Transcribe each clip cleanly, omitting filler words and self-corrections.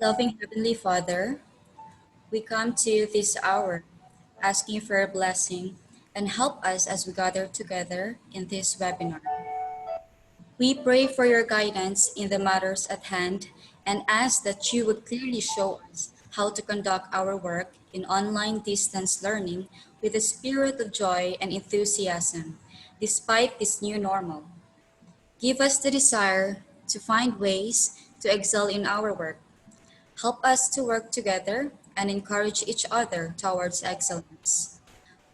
Loving Heavenly Father, we come to this hour asking for a blessing and help us as we gather together in this webinar. We pray for your guidance in the matters at hand and ask that you would clearly show us how to conduct our work in online distance learning with a spirit of joy and enthusiasm, despite this new normal. Give us the desire to find ways to excel in our work. Help us to work together and encourage each other towards excellence.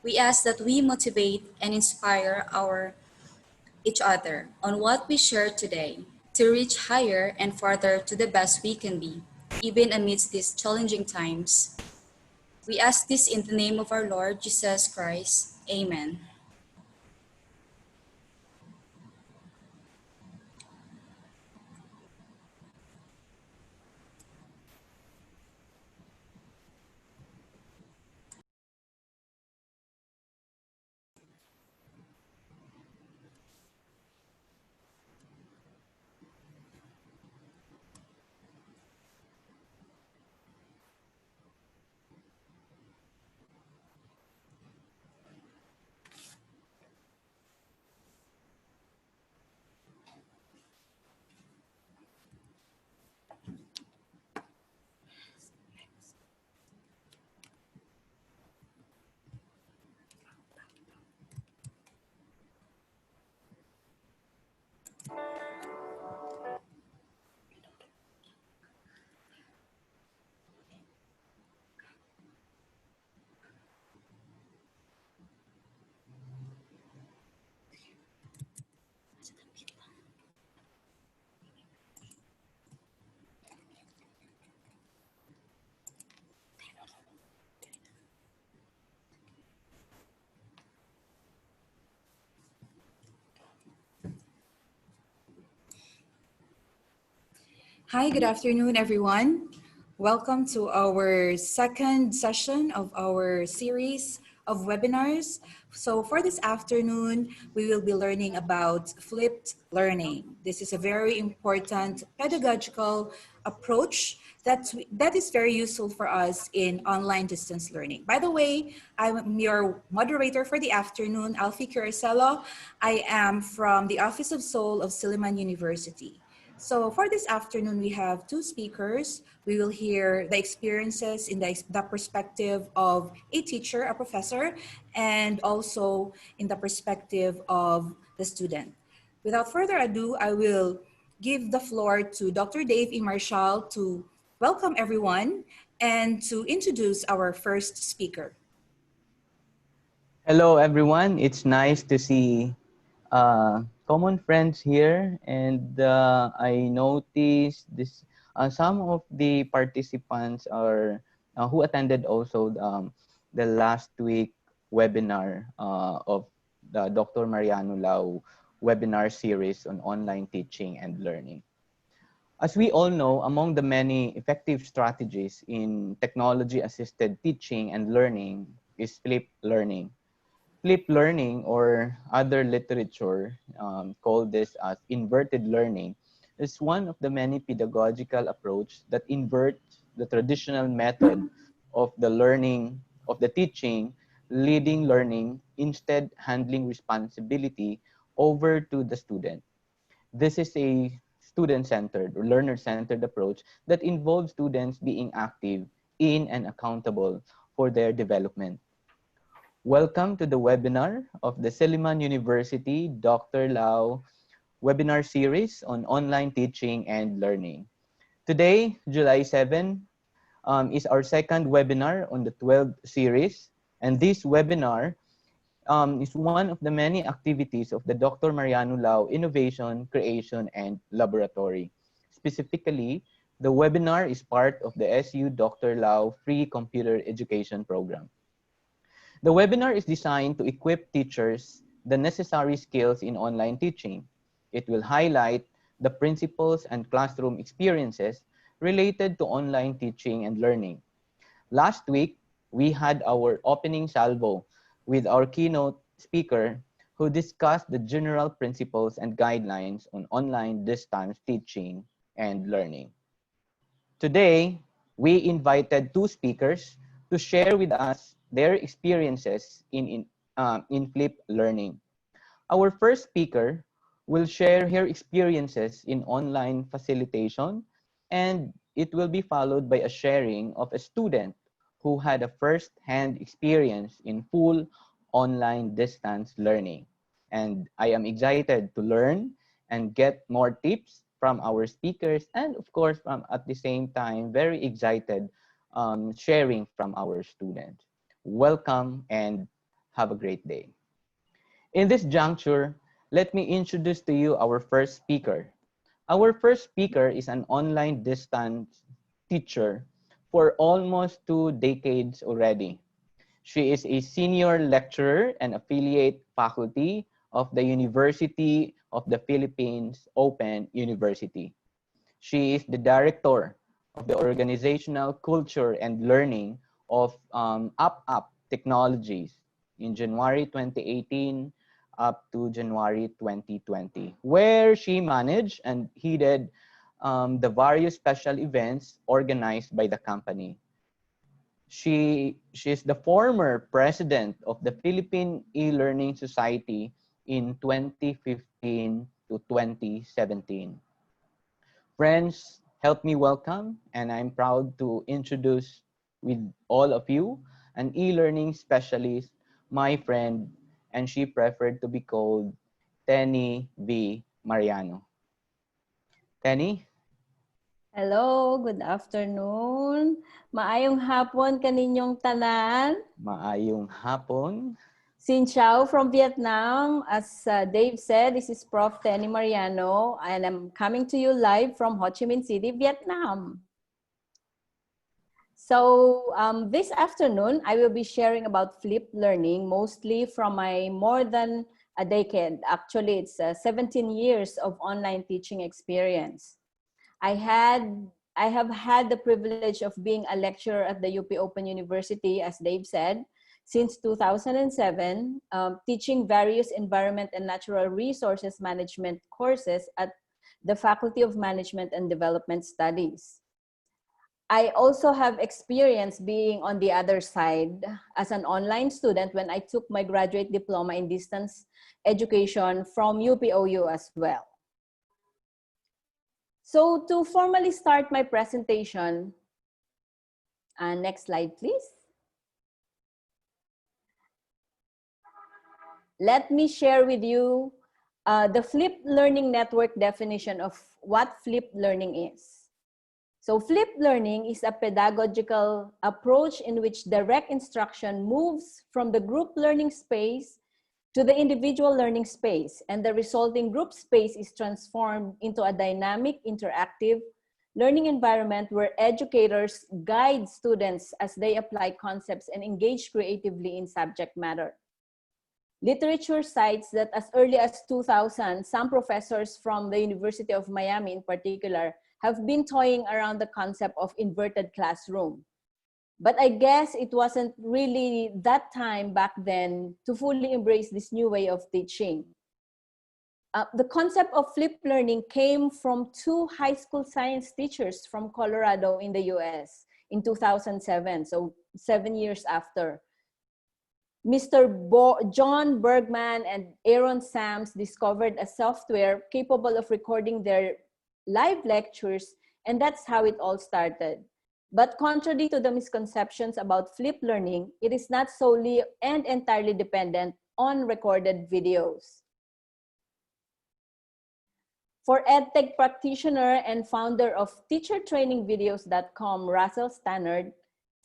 We ask that we motivate and inspire each other on what we share today to reach higher and farther to the best we can be, even amidst these challenging times. We ask this in the name of our Lord Jesus Christ. Amen. Hi, good afternoon, everyone. Welcome to our second session of our series of webinars. So for this afternoon, we will be learning about flipped learning. This is a very important pedagogical approach that is very useful for us in online distance learning. By the way, I'm your moderator for the afternoon, Alfie Curacelo. I am from the Office of Soul of Silliman University. So for this afternoon, we have two speakers. We will hear the experiences in the perspective of a teacher, a professor, and also in the perspective of the student. Without further ado, I will give the floor to Dr. Dave E. Marshall to welcome everyone and to introduce our first speaker. Hello, everyone. It's nice to see common friends here, and I noticed this. Some of the participants are who attended also the last week webinar of the Dr. Mariano Lau webinar series on online teaching and learning. As we all know, among the many effective strategies in technology-assisted teaching and learning is flipped learning. Flipped learning, or other literature call this as inverted learning, is one of the many pedagogical approach that inverts the traditional method of the learning, of the teaching, leading learning, instead handling responsibility over to the student. This is a student-centered or learner-centered approach that involves students being active in and accountable for their development. Welcome to the webinar of the Silliman University Dr. Lau webinar series on online teaching and learning. Today, July 7, is our second webinar on the 12th series. And this webinar is one of the many activities of the Dr. Mariano Lau Innovation, Creation, and Laboratory. Specifically, the webinar is part of the SU Dr. Lau Free Computer Education Program. The webinar is designed to equip teachers the necessary skills in online teaching. It will highlight the principles and classroom experiences related to online teaching and learning. Last week, we had our opening salvo with our keynote speaker who discussed the general principles and guidelines on online distance teaching and learning. Today, we invited two speakers to share with us their experiences in flipped learning. Our first speaker will share her experiences in online facilitation, and it will be followed by a sharing of a student who had a first-hand experience in full online distance learning. And I am excited to learn and get more tips from our speakers, and of course, at the same time, very excited sharing from our students. Welcome and have a great day. In this juncture, let me introduce to you our first speaker. Our first speaker is an online distance teacher for almost 2 decades already. She is a senior lecturer and affiliate faculty of the University of the Philippines Open University. She is the director of the organizational culture and learning of UpUp Technologies in January 2018 up to January 2020, where she managed and headed the various special events organized by the company. She's the former president of the Philippine E-Learning Society in 2015 to 2017. Friends, help me welcome, and I'm proud to introduce with all of you an e-learning specialist, my friend, and she preferred to be called Tenny V. Mariano. Tenny? Hello, good afternoon. Maayong hapon kaninyong tanan. Maayong hapon. Xin chào from Vietnam. As Dave said, this is Prof. Tenny Mariano, and I'm coming to you live from Ho Chi Minh City, Vietnam. So this afternoon, I will be sharing about flipped learning, mostly from my more than a decade. Actually, it's 17 years of online teaching experience. I have had the privilege of being a lecturer at the UP Open University, as Dave said, since 2007, teaching various environment and natural resources management courses at the Faculty of Management and Development Studies. I also have experience being on the other side as an online student when I took my graduate diploma in distance education from UPOU as well. So to formally start my presentation, next slide, please. Let me share with you the flipped learning network definition of what flipped learning is. So flipped learning is a pedagogical approach in which direct instruction moves from the group learning space to the individual learning space, and the resulting group space is transformed into a dynamic, interactive learning environment where educators guide students as they apply concepts and engage creatively in subject matter. Literature cites that as early as 2000, some professors from the University of Miami in particular have been toying around the concept of inverted classroom. But I guess it wasn't really that time back then to fully embrace this new way of teaching. The concept of flipped learning came from two high school science teachers from Colorado in the US in 2007, so 7 years after. Mr. John Bergman and Aaron Sams discovered a software capable of recording their live lectures, and that's how it all started. But contrary to the misconceptions about flipped learning, it is not solely and entirely dependent on recorded videos. For EdTech practitioner and founder of teachertrainingvideos.com, Russell Stannard,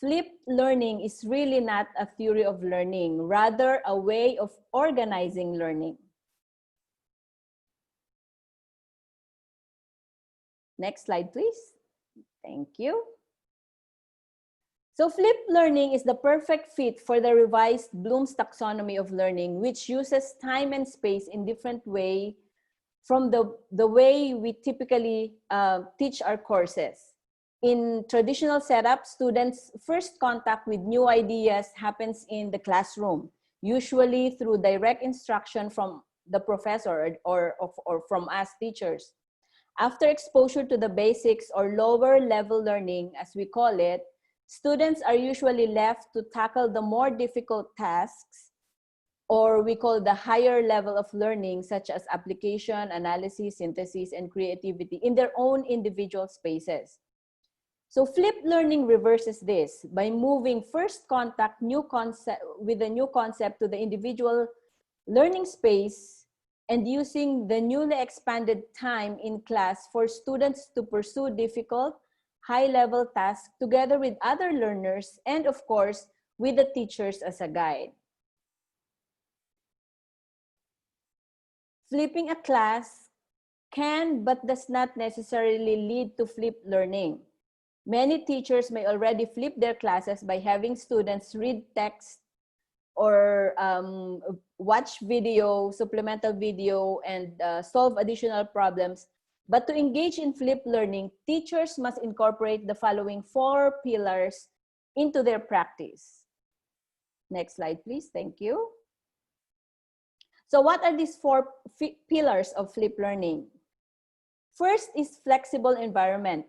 flipped learning is really not a theory of learning, rather a way of organizing learning. Next slide, please. Thank you. So flipped learning is the perfect fit for the revised Bloom's taxonomy of learning, which uses time and space in different way from the way we typically teach our courses. In traditional setup, students' first contact with new ideas happens in the classroom, usually through direct instruction from the professor or from us teachers. After exposure to the basics or lower level learning, as we call it, students are usually left to tackle the more difficult tasks, or we call the higher level of learning, such as application, analysis, synthesis, and creativity in their own individual spaces. So flipped learning reverses this by moving first contact with a new concept to the individual learning space and using the newly expanded time in class for students to pursue difficult, high-level tasks together with other learners and, of course, with the teachers as a guide. Flipping a class can but does not necessarily lead to flipped learning. Many teachers may already flip their classes by having students read text or watch video, supplemental video, and solve additional problems. But to engage in flipped learning, teachers must incorporate the following 4 pillars into their practice. Next slide, please. Thank you. So what are these 4 pillars of flipped learning? First is flexible environment.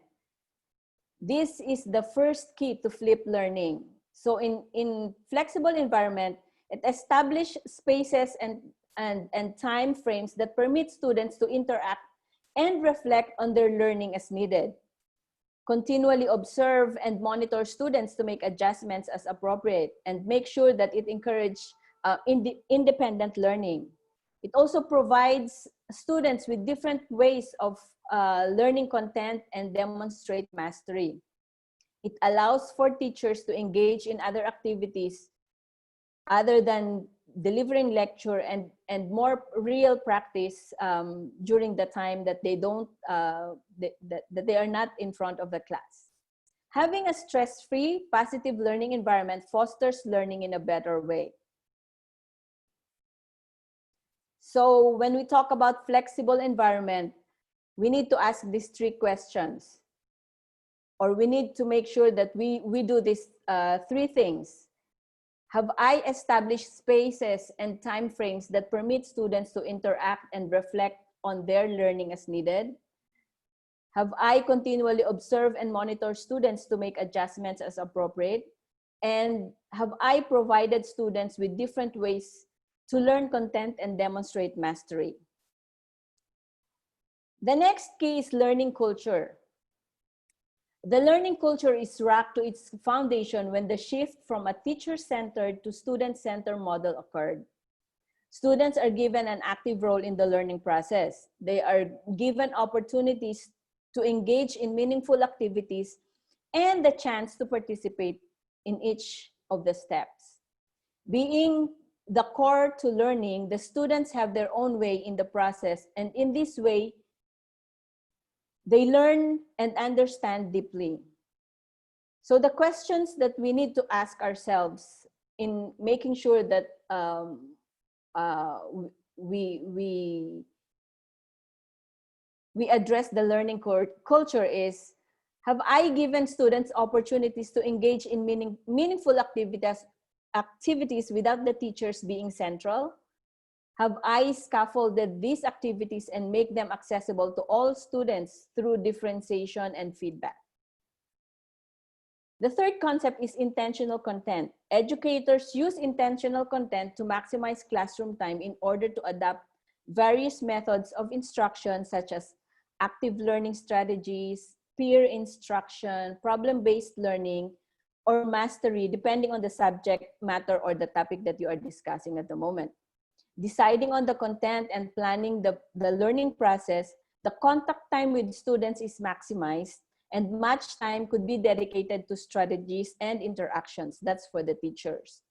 This is the first key to flipped learning. So in flexible environment, it establishes spaces and time frames that permit students to interact and reflect on their learning as needed. Continually observe and monitor students to make adjustments as appropriate and make sure that it encourages independent learning. It also provides students with different ways of learning content and demonstrate mastery. It allows for teachers to engage in other activities other than delivering lecture and more real practice during the time that they don't that they are not in front of the class. Having a stress-free, positive learning environment fosters learning in a better way. So when we talk about flexible environment, we need to ask these 3 questions, or we need to make sure that we do these 3 things. Have I established spaces and time frames that permit students to interact and reflect on their learning as needed? Have I continually observed and monitor students to make adjustments as appropriate? And have I provided students with different ways to learn content and demonstrate mastery? The next key is learning culture. The learning culture is rocked to its foundation when the shift from a teacher-centered to student-centered model occurred. Students are given an active role in the learning process. They are given opportunities to engage in meaningful activities and the chance to participate in each of the steps. Being the core to learning, the students have their own way in the process, and in this way, they learn and understand deeply. So the questions that we need to ask ourselves in making sure that we address the learning culture is, have I given students opportunities to engage in meaningful activities without the teachers being central? Have I scaffolded these activities and make them accessible to all students through differentiation and feedback? The third concept is intentional content. Educators use intentional content to maximize classroom time in order to adapt various methods of instruction, such as active learning strategies, peer instruction, problem-based learning, or mastery, depending on the subject matter or the topic that you are discussing at the moment. Deciding on the content and planning the learning process, the contact time with students is maximized, and much time could be dedicated to strategies and interactions. That's for the teachers.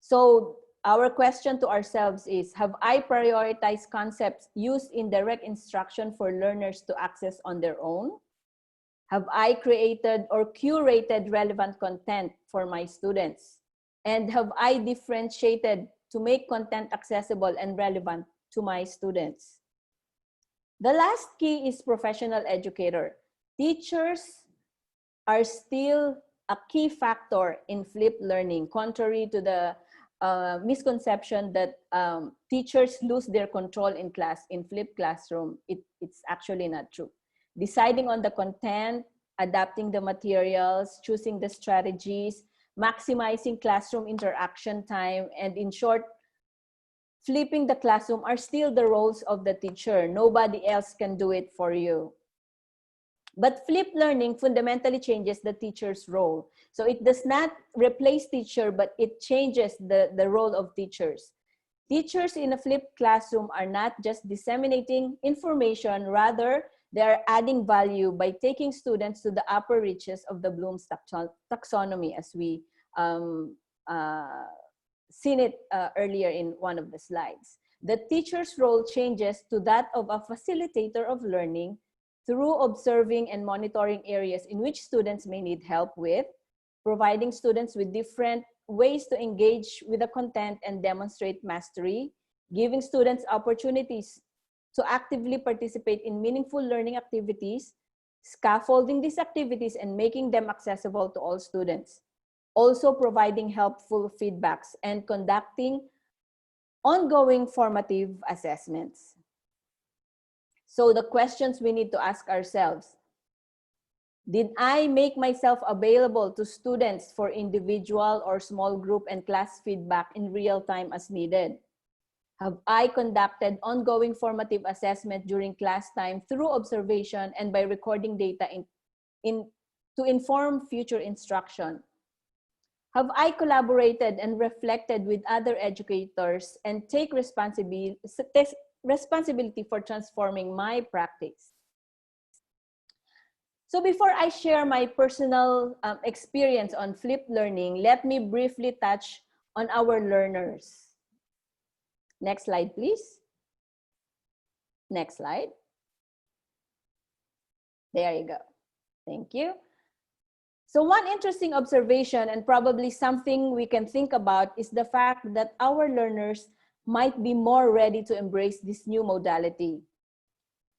So our question to ourselves is, have I prioritized concepts used in direct instruction for learners to access on their own? Have I created or curated relevant content for my students? And have I differentiated to make content accessible and relevant to my students? The last key is professional educator. Teachers are still a key factor in flipped learning, contrary to the misconception that teachers lose their control in class in flipped classroom. It's actually not true. Deciding on the content, adapting the materials, choosing the strategies, maximizing classroom interaction time, and in short, flipping the classroom are still the roles of the teacher. Nobody else can do it for you. But flipped learning fundamentally changes the teacher's role. So it does not replace teacher, but it changes the role of teachers. Teachers in a flipped classroom are not just disseminating information, rather they are adding value by taking students to the upper reaches of the Bloom's taxonomy, as we seen it earlier in one of the slides. The teacher's role changes to that of a facilitator of learning through observing and monitoring areas in which students may need help with, providing students with different ways to engage with the content and demonstrate mastery, giving students opportunities to actively participate in meaningful learning activities, scaffolding these activities and making them accessible to all students, also providing helpful feedbacks and conducting ongoing formative assessments. So the questions we need to ask ourselves: did I make myself available to students for individual or small group and class feedback in real time as needed? Have I conducted ongoing formative assessment during class time through observation and by recording data to inform future instruction? Have I collaborated and reflected with other educators and take responsibility for transforming my practice? So before I share my personal experience on flipped learning, let me briefly touch on our learners. Next slide, please. Next slide. There you go. Thank you. So one interesting observation, and probably something we can think about, is the fact that our learners might be more ready to embrace this new modality.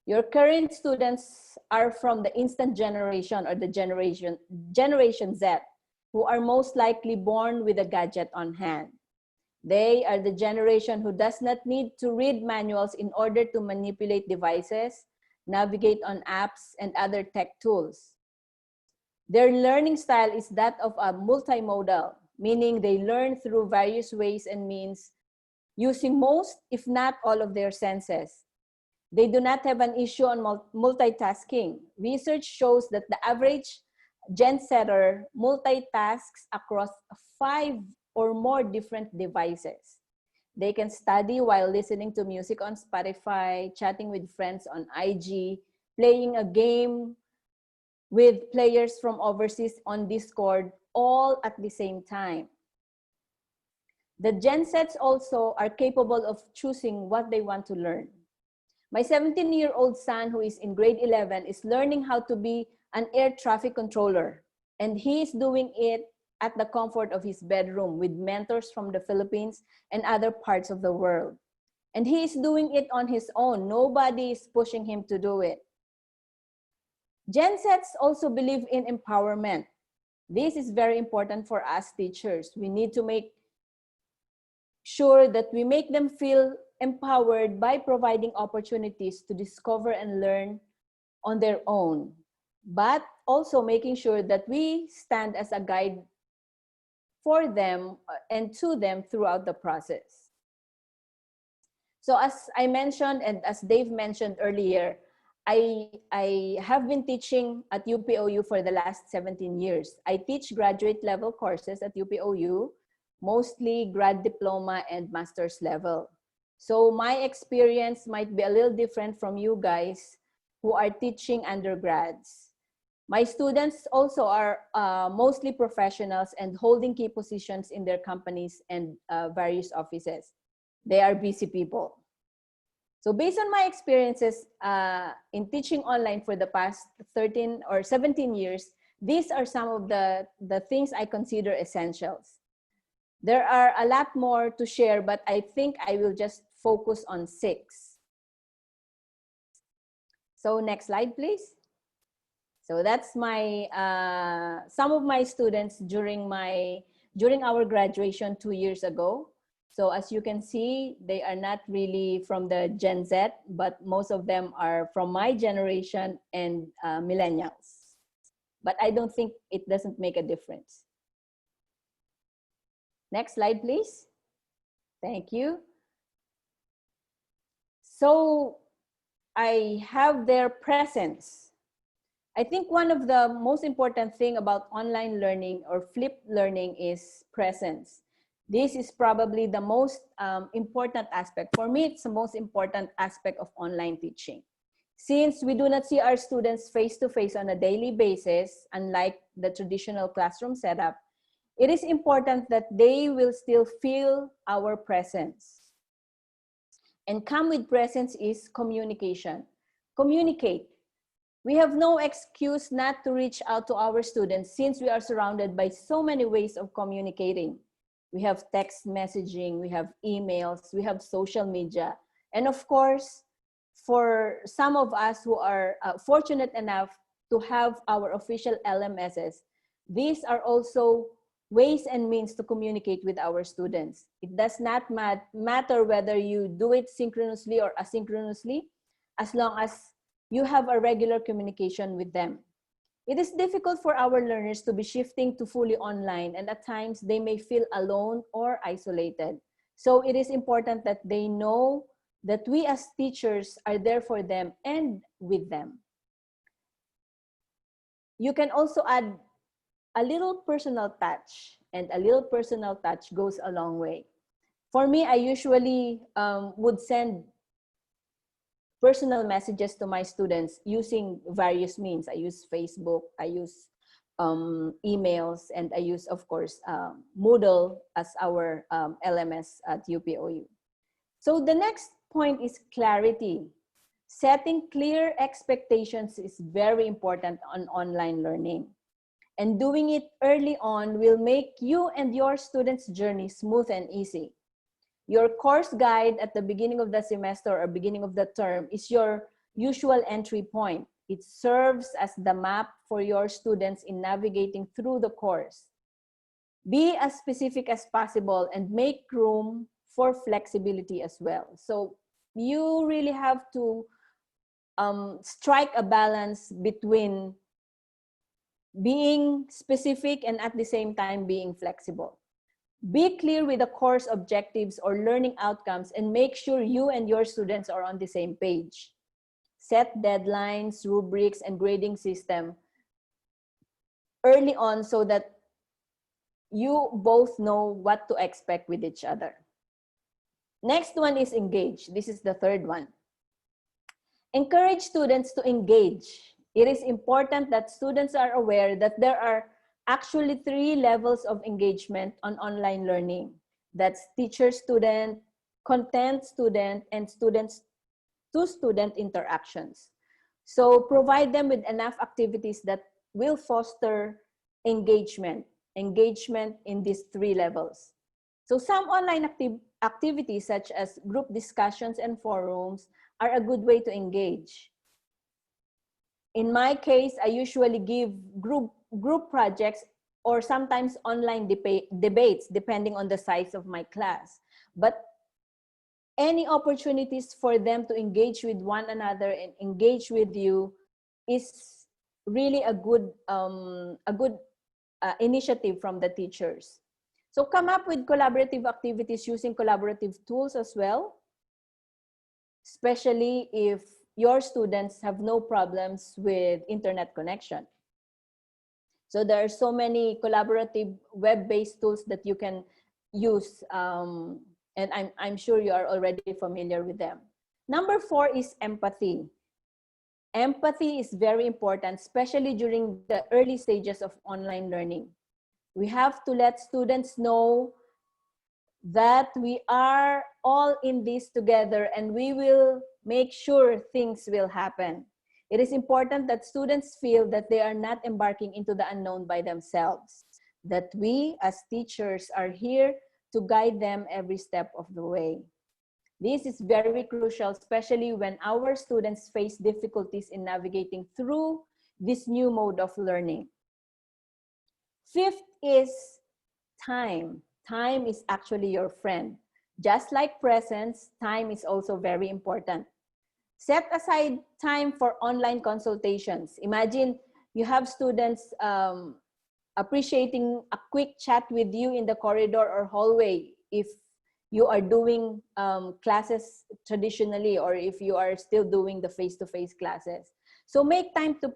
Your current students are from the instant generation, or the Generation Z, who are most likely born with a gadget on hand. They are the generation who does not need to read manuals in order to manipulate devices, navigate on apps, and other tech tools. Their learning style is that of a multimodal, meaning they learn through various ways and means, using most, if not all, of their senses. They do not have an issue on multitasking. Research shows that the average Gen Setter multitasks across 5 or more different devices. They can study while listening to music on Spotify, chatting with friends on IG, playing a game with players from overseas on Discord, all at the same time. The Gen Zs also are capable of choosing what they want to learn. My 17-year-old son, who is in grade 11, is learning how to be an air traffic controller, and he is doing it at the comfort of his bedroom with mentors from the Philippines and other parts of the world. And he is doing it on his own. Nobody is pushing him to do it. Gen Zs also believe in empowerment. This is very important for us teachers. We need to make sure that we make them feel empowered by providing opportunities to discover and learn on their own, but also making sure that we stand as a guide for them and to them throughout the process. So as I mentioned, and as Dave mentioned earlier, I have been teaching at UPOU for the last 17 years. I teach graduate level courses at UPOU, mostly grad diploma and master's level. So my experience might be a little different from you guys who are teaching undergrads. My students also are mostly professionals and holding key positions in their companies and various offices. They are busy people. So based on my experiences in teaching online for the past 13 or 17 years, these are some of the things I consider essentials. There are a lot more to share, but I think I will just focus on 6. So next slide, please. So that's my some of my students during our graduation 2 years ago. So as you can see, they are not really from the Gen Z, but most of them are from my generation and millennials. But I don't think it doesn't make a difference. Next slide, please. Thank you. So I have their presence. I think one of the most important thing about online learning or flipped learning is presence. This is probably the most important aspect. For me, it's the most important aspect of online teaching. Since we do not see our students face-to-face on a daily basis, unlike the traditional classroom setup, it is important that they will still feel our presence. And come with presence is communication. Communicate. We have no excuse not to reach out to our students since we are surrounded by so many ways of communicating. We have text messaging, we have emails, we have social media. And of course, for some of us who are fortunate enough to have our official LMSs, these are also ways and means to communicate with our students. It does not matter whether you do it synchronously or asynchronously, as long as you have a regular communication with them. It is difficult for our learners to be shifting to fully online, and at times they may feel alone or isolated. So it is important that they know that we as teachers are there for them and with them. You can also add a little personal touch, and a little personal touch goes a long way. For me, I usually would send personal messages to my students using various means. I use Facebook, I use emails, and I use, of course, Moodle as our LMS at UPOU. So the next point is clarity. Setting clear expectations is very important on online learning. And doing it early on will make you and your students' journey smooth and easy. Your course guide at the beginning of the semester or beginning of the term is your usual entry point. It serves as the map for your students in navigating through the course. Be as specific as possible and make room for flexibility as well. So you really have to strike a balance between being specific and at the same time being flexible. Be clear with the course objectives or learning outcomes and make sure you and your students are on the same page. Set deadlines, rubrics, and grading system early on so that you both know what to expect with each other. Next one is engage. This is the third one. Encourage students to engage. It is important that students are aware that there are actually 3 levels of engagement on online learning. That's teacher-student, content-student, and student-to-student interactions. So provide them with enough activities that will foster engagement in these 3 levels. So some online activities such as group discussions and forums are a good way to engage. In my case, I usually give group projects or sometimes online debates depending on the size of my class. But any opportunities for them to engage with one another and engage with you is really a good initiative from the teachers. So come up with collaborative activities using collaborative tools as well, especially if your students have no problems with internet connection. So there are so many collaborative web-based tools that you can use, and I'm sure you are already familiar with them. Number 4 is empathy. Empathy is very important, especially during the early stages of online learning. We have to let students know that we are all in this together and we will make sure things will happen. It is important that students feel that they are not embarking into the unknown by themselves, that we as teachers are here to guide them every step of the way. This is very crucial, especially when our students face difficulties in navigating through this new mode of learning. 5th is time. Time is actually your friend. Just like presence, time is also very important. Set aside time for online consultations. Imagine you have students appreciating a quick chat with you in the corridor or hallway if you are doing classes traditionally, or if you are still doing the face-to-face classes. So make time to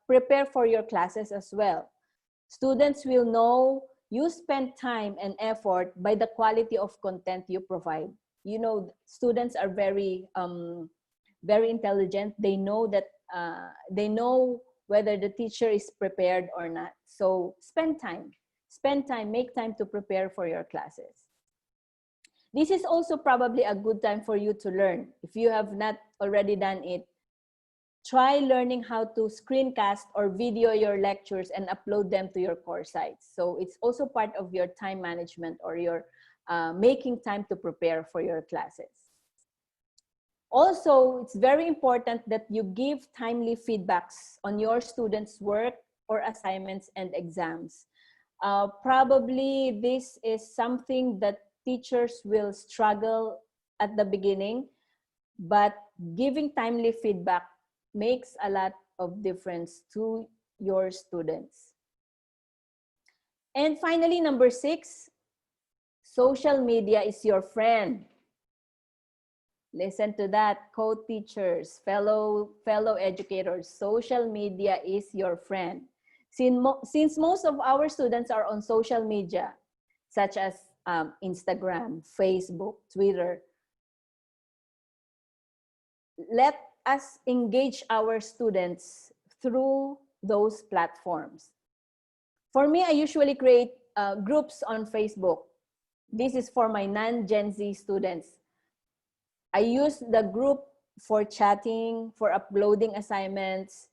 prepare for your classes as well. Students will know you spend time and effort by the quality of content you provide. You know, students are very intelligent. They know that they know whether the teacher is prepared or not. So spend time, make time to prepare for your classes. This is also probably a good time for you to learn. If you have not already done it, try learning how to screencast or video your lectures and upload them to your course sites. So it's also part of your time management, or your making time to prepare for your classes. Also, it's very important that you give timely feedbacks on your students' work or assignments and exams. Probably this is something that teachers will struggle at the beginning, but giving timely feedback makes a lot of difference to your students. And finally, number 6, social media is your friend. Listen to that, co-teachers, fellow educators. Social media is your friend. Since most of our students are on social media, such as Instagram, Facebook, Twitter, let us engage our students through those platforms. For me, I usually create groups on Facebook. This is for my non-Gen Z students. I use the group for chatting, for uploading assignments,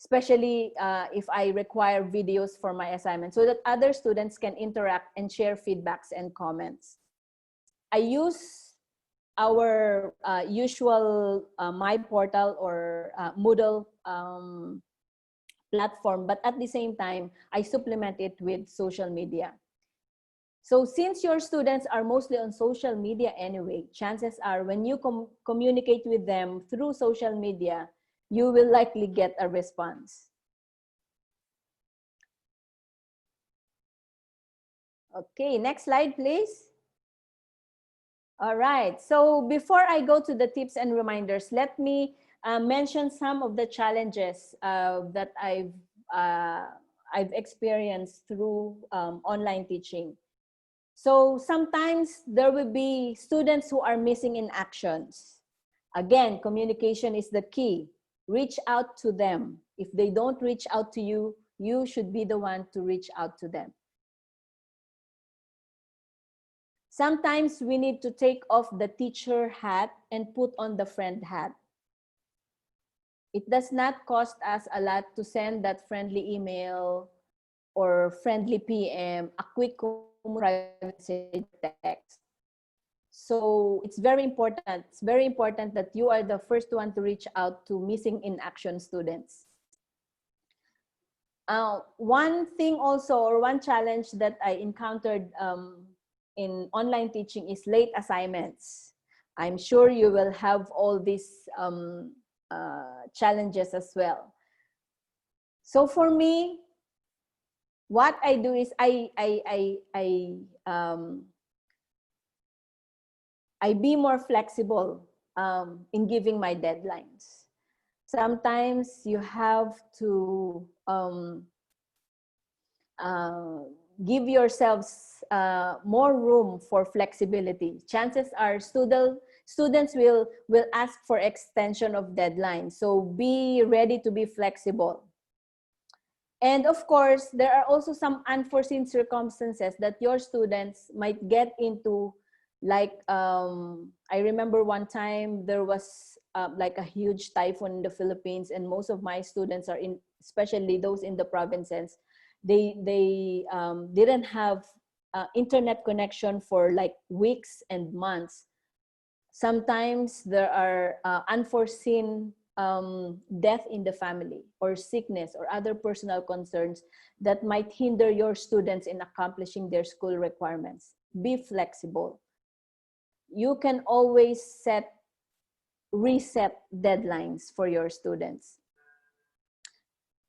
especially if I require videos for my assignments, so that other students can interact and share feedbacks and comments. I use our usual My Portal or Moodle platform, but at the same time, I supplement it with social media. So since your students are mostly on social media anyway, chances are when you communicate with them through social media, you will likely get a response. Okay, next slide, please. All right, so before I go to the tips and reminders, let me mention some of the challenges that I've experienced through online teaching. So sometimes there will be students who are missing in actions. Again, communication is the key. Reach out to them. If they don't reach out to you, you should be the one to reach out to them. Sometimes we need to take off the teacher hat and put on the friend hat. It does not cost us a lot to send that friendly email or friendly PM, a quick private text. So it's very important. It's very important that you are the first one to reach out to missing in action students. One thing also, or one challenge that I encountered in online teaching is late assignments. I'm sure you will have all these challenges as well. So for me, what I do is I be more flexible in giving my deadlines. Sometimes you have to give yourselves more room for flexibility. Chances are students will ask for extension of deadlines. So be ready to be flexible. And of course, there are also some unforeseen circumstances that your students might get into. Like, I remember one time there was like a huge typhoon in the Philippines, and most of my students are in, especially those in the provinces, they didn't have internet connection for like weeks and months. Sometimes there are unforeseen death in the family, or sickness, or other personal concerns that might hinder your students in accomplishing their school requirements. Be flexible. you can always reset deadlines for your students.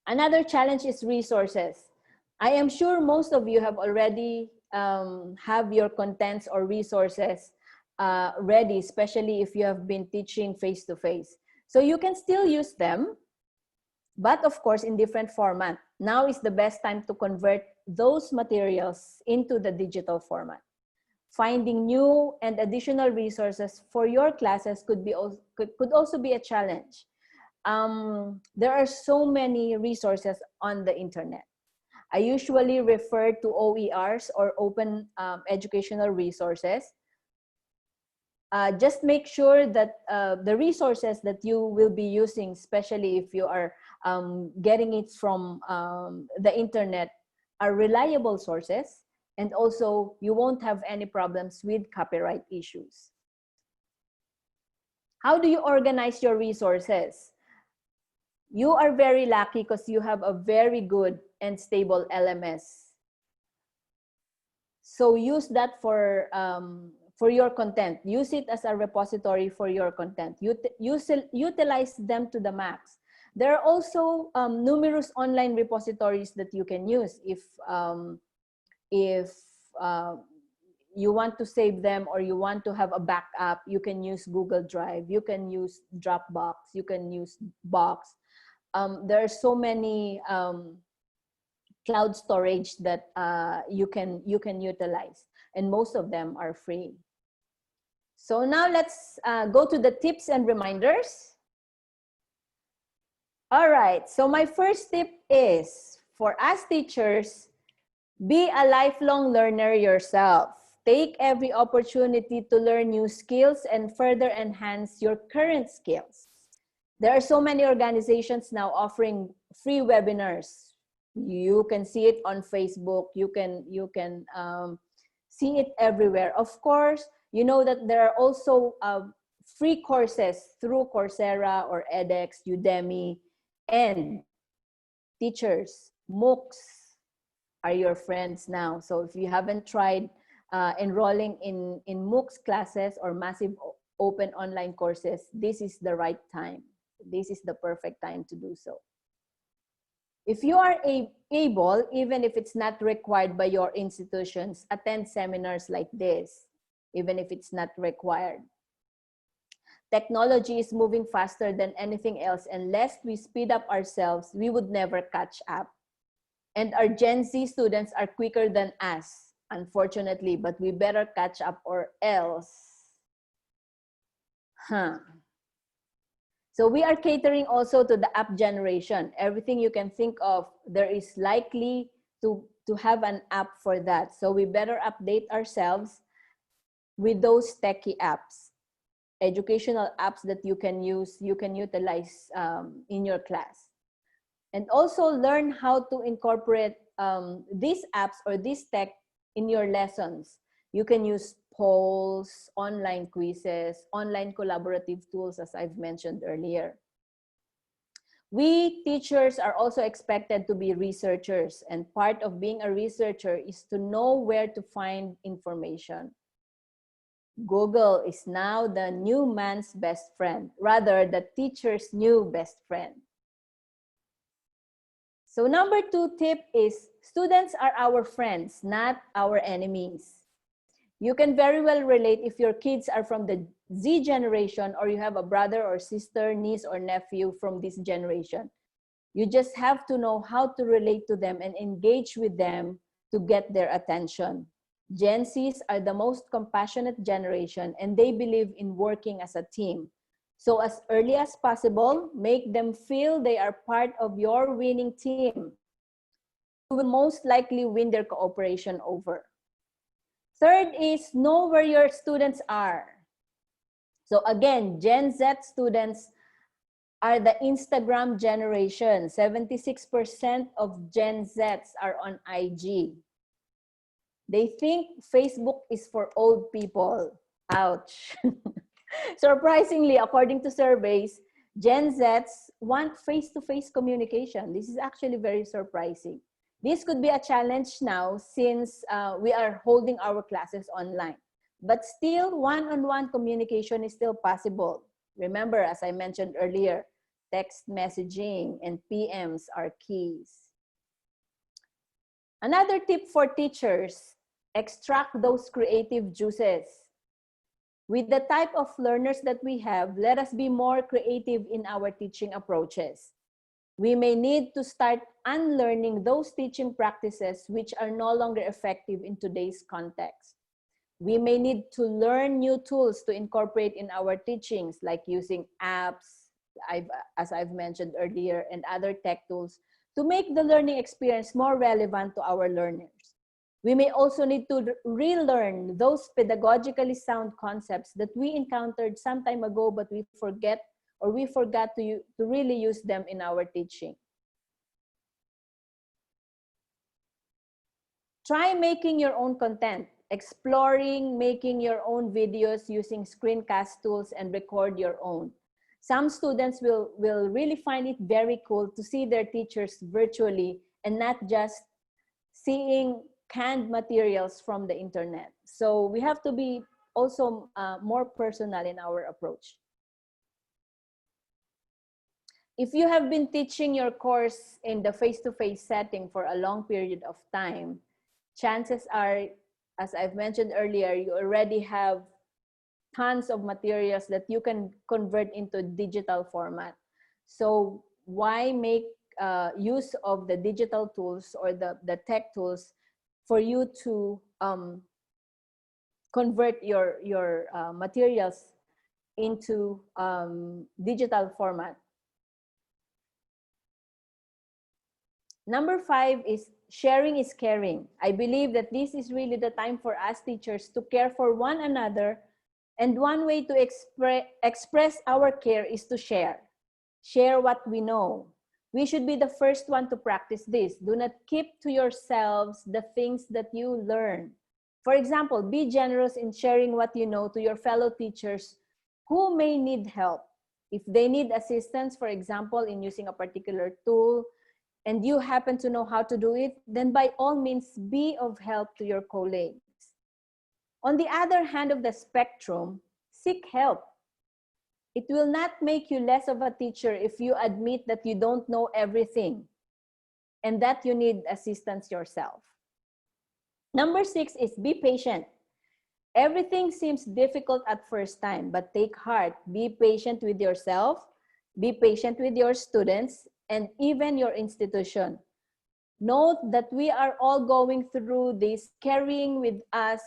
Another challenge is resources. I am sure most of you have already have your contents or resources ready, especially if you have been teaching face-to-face. So you can still use them, but of course in different format. Now is the best time to convert those materials into the digital format. Finding new and additional resources for your classes could also be a challenge. There are so many resources on the internet. I usually refer to OERs or open educational resources. Just make sure that the resources that you will be using, especially if you are getting it from the internet, are reliable sources, and also you won't have any problems with copyright issues. How do you organize your resources? You are very lucky because you have a very good and stable LMS. So use that for your content. Use it as a repository for your content. Utilize them to the max. There are also numerous online repositories that you can use if you want to save them or you want to have a backup. You can use Google Drive, you can use Dropbox, you can use Box. There are so many cloud storage that you can utilize, and most of them are free. So now let's go to the tips and reminders. All right, so my first tip is, for us teachers, be a lifelong learner yourself. Take every opportunity to learn new skills and further enhance your current skills. There are so many organizations now offering free webinars. You can see it on Facebook. You can see it everywhere. Of course, you know that there are also free courses through Coursera or edX, Udemy, and teachers. MOOCs are your friends now. So if you haven't tried enrolling in MOOCs classes or massive open online courses, this is the right time. This is the perfect time to do so. If you are able, even if it's not required by your institutions, attend seminars like this, even if it's not required. Technology is moving faster than anything else, and lest we speed up ourselves, we would never catch up. And our Gen Z students are quicker than us, unfortunately, but we better catch up or else. So we are catering also to the app generation. Everything you can think of, there is likely to have an app for that. So we better update ourselves with those techie apps, educational apps that you can use, you can utilize in your class. And also learn how to incorporate these apps or this tech in your lessons. You can use polls, online quizzes, online collaborative tools, as I've mentioned earlier. We teachers are also expected to be researchers, and part of being a researcher is to know where to find information. Google is now the new man's best friend, rather the teacher's new best friend. So number 2 tip is, students are our friends, not our enemies. You can very well relate if your kids are from the Z generation or you have a brother or sister, niece or nephew from this generation. You just have to know how to relate to them and engage with them to get their attention. Gen Zs are the most compassionate generation, and they believe in working as a team. So as early as possible, make them feel they are part of your winning team. You will most likely win their cooperation over. Third is, know where your students are. So again, Gen Z students are the Instagram generation. 76% of Gen Zs are on IG. They think Facebook is for old people. Ouch. Surprisingly, according to surveys, Gen Zs want face-to-face communication. This is actually very surprising. This could be a challenge now since we are holding our classes online. But still, one-on-one communication is still possible. Remember, as I mentioned earlier, text messaging and PMs are keys. Another tip for teachers, extract those creative juices. With the type of learners that we have, let us be more creative in our teaching approaches. We may need to start unlearning those teaching practices which are no longer effective in today's context. We may need to learn new tools to incorporate in our teachings, like using apps, as I've mentioned earlier, and other tech tools to make the learning experience more relevant to our learners. We may also need to relearn those pedagogically sound concepts that we encountered some time ago, but we forgot to really use them in our teaching. Try making your own content, exploring making your own videos using screencast tools and record your own. Some students will really find it very cool to see their teachers virtually and not just seeing canned materials from the internet. So we have to be also more personal in our approach. If you have been teaching your course in the face-to-face setting for a long period of time, chances are, as I've mentioned earlier, you already have tons of materials that you can convert into digital format. So why make use of the digital tools or the tech tools for you to convert your materials into digital format? Number 5 is sharing is caring. I believe that this is really the time for us teachers to care for one another, and one way to express our care is to share. Share what we know. We should be the first one to practice this. Do not keep to yourselves the things that you learn. For example, be generous in sharing what you know to your fellow teachers who may need help. If they need assistance, for example, in using a particular tool, and you happen to know how to do it, then by all means, be of help to your colleagues. On the other hand of the spectrum, seek help. It will not make you less of a teacher if you admit that you don't know everything and that you need assistance yourself. Number 6 is be patient. Everything seems difficult at first time, but take heart. Be patient with yourself, be patient with your students, and even your institution. Note that we are all going through this, carrying with us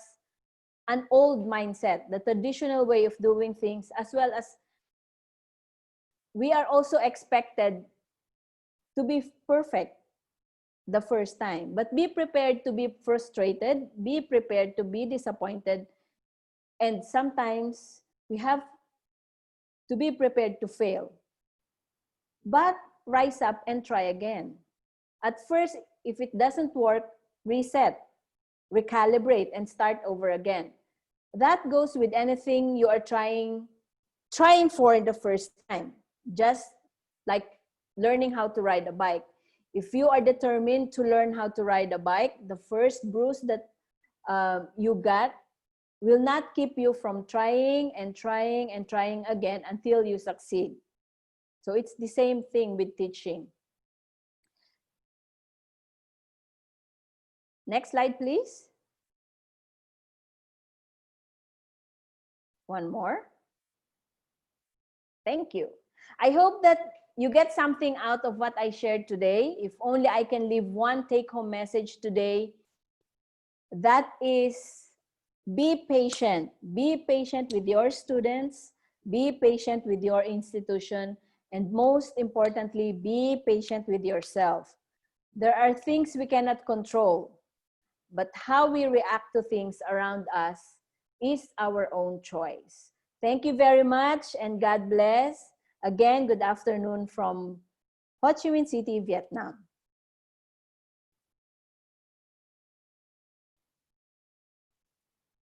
an old mindset, the traditional way of doing things, as well as we are also expected to be perfect the first time. But be prepared to be frustrated, be prepared to be disappointed, and sometimes we have to be prepared to fail. But rise up and try again. At first, if it doesn't work, reset, recalibrate, and start over again. That goes with anything you are trying for the first time. Just like learning how to ride a bike. If you are determined to learn how to ride a bike, the first bruise that you got will not keep you from trying and trying and trying again until you succeed. So it's the same thing with teaching. Next slide, please. One more. Thank you. I hope that you get something out of what I shared today. If only I can leave one take-home message today, that is be patient. Be patient with your students, be patient with your institution, and most importantly, be patient with yourself. There are things we cannot control, but how we react to things around us is our own choice. Thank you very much and God bless. Again, good afternoon from Ho Chi Minh City, Vietnam.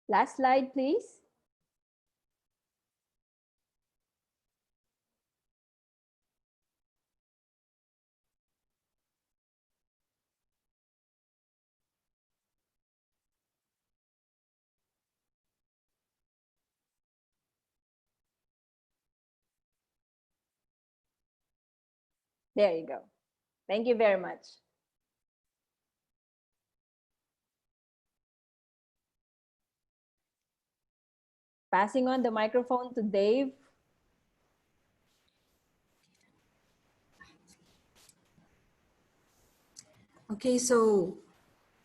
Last slide, please. There you go. Thank you very much. Passing on the microphone to Dave. Okay, so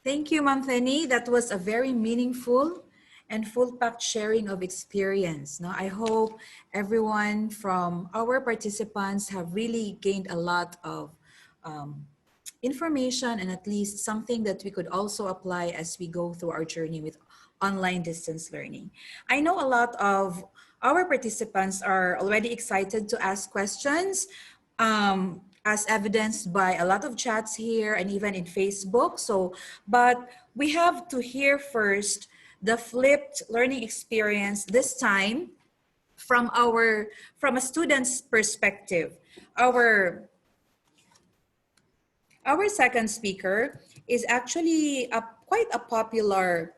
thank you, Ma'am Penny. That was a very meaningful and full-packed sharing of experience. Now, I hope everyone from our participants have really gained a lot of information and at least something that we could also apply as we go through our journey with online distance learning. I know a lot of our participants are already excited to ask questions, as evidenced by a lot of chats here and even in Facebook. So, but we have to hear first the flipped learning experience this time from a student's perspective. Our second speaker is actually quite a popular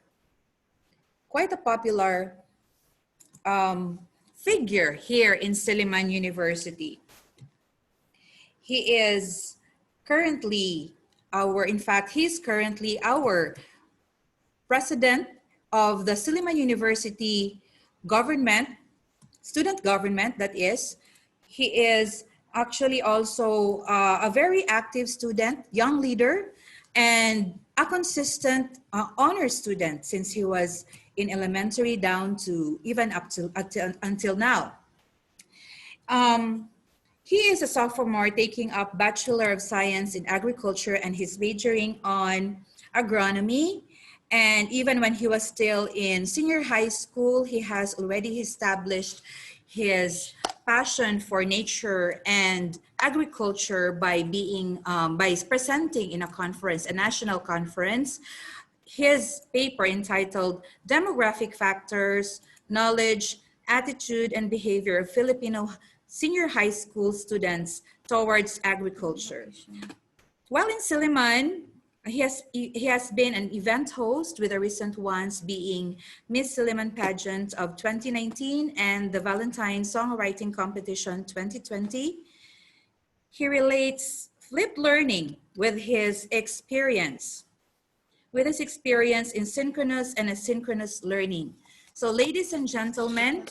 figure here in Silliman University. He is currently he's currently our president of the Silliman University government, student government, that is. He is actually also a very active student, young leader, and a consistent honor student since he was in elementary down to even up to until now. He is a sophomore taking up Bachelor of Science in Agriculture and he's majoring on agronomy. And even when he was still in senior high school, he has already established his passion for nature and agriculture by by presenting in a conference, a national conference, his paper entitled Demographic Factors, Knowledge, Attitude, and Behavior of Filipino Senior High School Students Towards Agriculture. While in Silliman, he has been an event host with the recent ones being Miss Silliman Pageant of 2019 and the Valentine Songwriting Competition 2020. He relates flipped learning with his experience in synchronous and asynchronous learning. So ladies and gentlemen,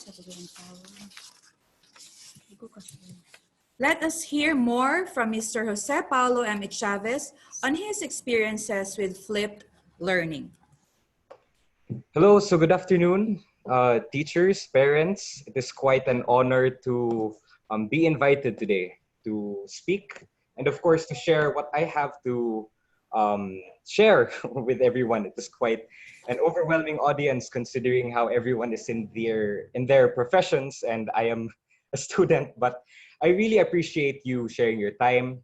let us hear more from Mr. Jose Paulo M. Chavez on his experiences with flipped learning. Hello, so good afternoon, teachers, parents. It is quite an honor to be invited today to speak and of course to share what I have to share with everyone. It is quite an overwhelming audience considering how everyone is in their professions and I am a student, but I really appreciate you sharing your time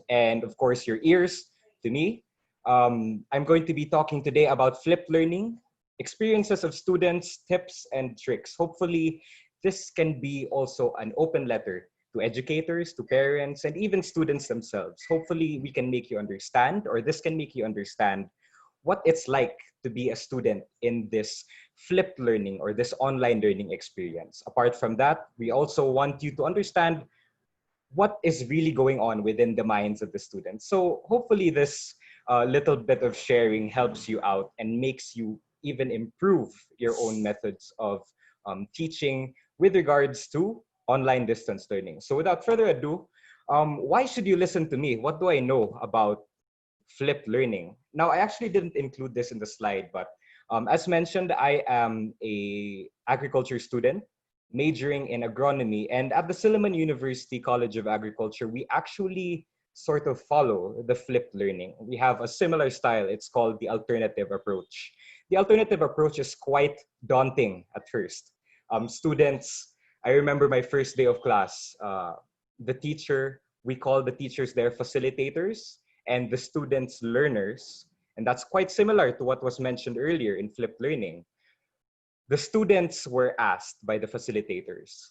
and of course your ears to me. I'm going to be talking today about flipped learning, experiences of students, tips and tricks. Hopefully, this can be also an open letter to educators, to parents, and even students themselves. Hopefully, we can make you understand, or this can make you understand what it's like to be a student in this flipped learning or this online learning experience. Apart from that, we also want you to understand what is really going on within the minds of the students. So hopefully this little bit of sharing helps you out and makes you even improve your own methods of teaching with regards to online distance learning. So without further ado, why should you listen to me? What do I know about flipped learning? Now, I actually didn't include this in the slide, but as mentioned, I am a agriculture student majoring in agronomy. And at the Silliman University College of Agriculture, we actually sort of follow the flipped learning. We have a similar style. It's called the alternative approach. The alternative approach is quite daunting at first. Students, I remember my first day of class, we call the teachers their facilitators and the students learners. And that's quite similar to what was mentioned earlier in flipped learning. The students were asked by the facilitators,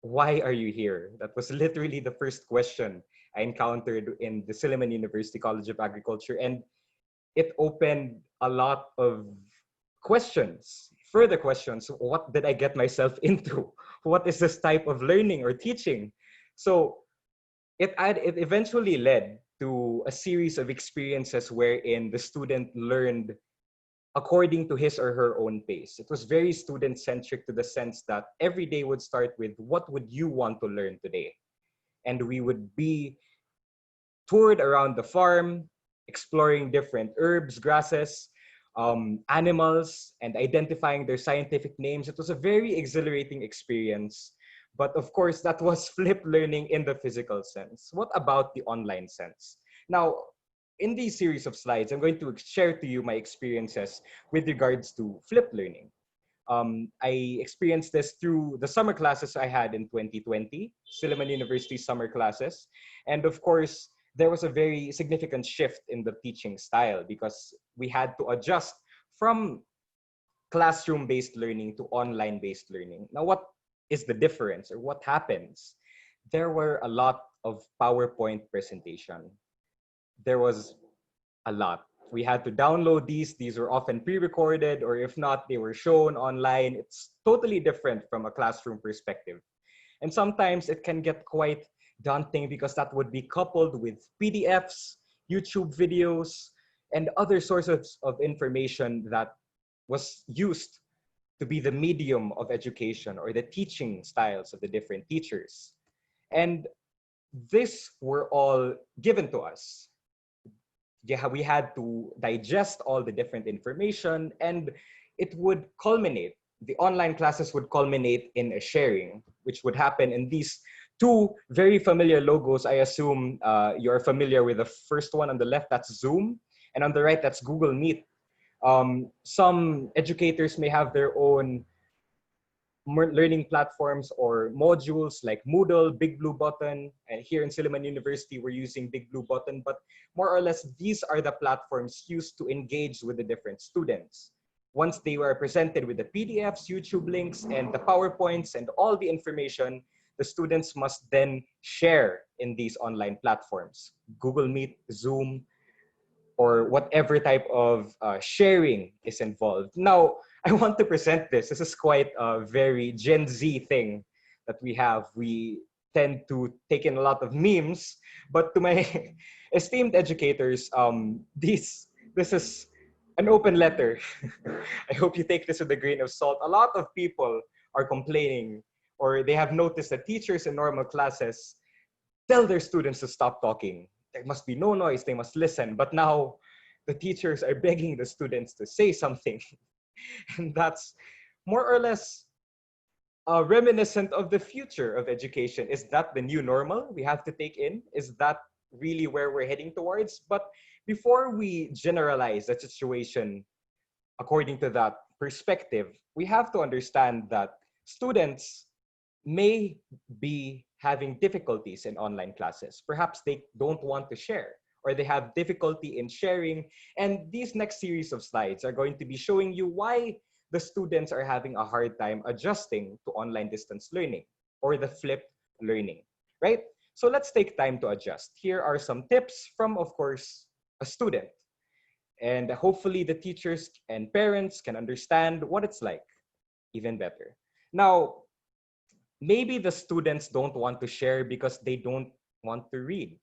why are you here? That was literally the first question I encountered in the Silliman University College of Agriculture. And it opened a lot of questions, further questions. What did I get myself into? What is this type of learning or teaching? So it eventually led to a series of experiences wherein the student learned according to his or her own pace. It was very student centric, to the sense that every day would start with, what would you want to learn today? And we would be toured around the farm, exploring different herbs, grasses, animals, and identifying their scientific names. It was a very exhilarating experience. But of course, that was flipped learning in the physical sense. What about the online sense? Now, in these series of slides, I'm going to share to you my experiences with regards to flipped learning. I experienced this through the summer classes I had in 2020, Silliman University summer classes. And of course, there was a very significant shift in the teaching style, because we had to adjust from classroom-based learning to online-based learning. Now, what is the difference, or what happens? There were a lot of PowerPoint presentation. There was a lot. We had to download these. These were often pre-recorded, or if not, they were shown online. It's totally different from a classroom perspective. And sometimes it can get quite daunting, because that would be coupled with PDFs, YouTube videos, and other sources of information that was used to be the medium of education, or the teaching styles of the different teachers. And these were all given to us. Yeah, we had to digest all the different information, and it would culminate. The online classes would culminate in a sharing, which would happen in these two very familiar logos. I assume you're familiar with the first one on the left, that's Zoom, and on the right, that's Google Meet. Some educators may have their own learning platforms or modules like Moodle, Big Blue Button, and here in Silliman University, we're using Big Blue Button, but more or less, these are the platforms used to engage with the different students. Once they were presented with the PDFs, YouTube links, and the PowerPoints, and all the information, the students must then share in these online platforms, Google Meet, Zoom, or whatever type of sharing is involved. Now, I want to present this. This is quite a very Gen Z thing that we have. We tend to take in a lot of memes, but to my esteemed educators, this is an open letter. I hope you take this with a grain of salt. A lot of people are complaining, or they have noticed that teachers in normal classes tell their students to stop talking. There must be no noise, they must listen. But now the teachers are begging the students to say something. And that's more or less reminiscent of the future of education. Is that the new normal we have to take in? Is that really where we're heading towards? But before we generalize the situation according to that perspective, we have to understand that students may be having difficulties in online classes. Perhaps they don't want to share, or they have difficulty in sharing. And these next series of slides are going to be showing you why the students are having a hard time adjusting to online distance learning, or the flipped learning, right? So let's take time to adjust. Here are some tips from, of course, a student. And hopefully the teachers and parents can understand what it's like even better. Now, maybe the students don't want to share because they don't want to read,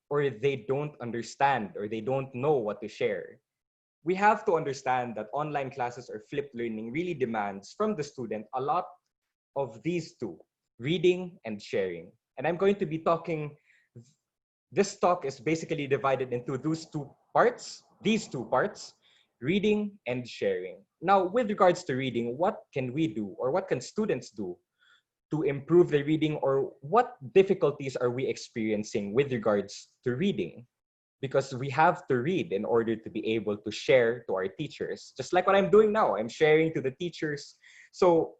or they don't understand, or they don't know what to share. We have to understand that online classes or flipped learning really demands from the student a lot of these two, reading and sharing. And I'm going to be talking, this talk is basically divided into these two parts, reading and sharing. Now, with regards to reading, what can we do, or what can students do to improve the reading, or what difficulties are we experiencing with regards to reading? Because we have to read in order to be able to share to our teachers. Just like what I'm doing now, I'm sharing to the teachers. So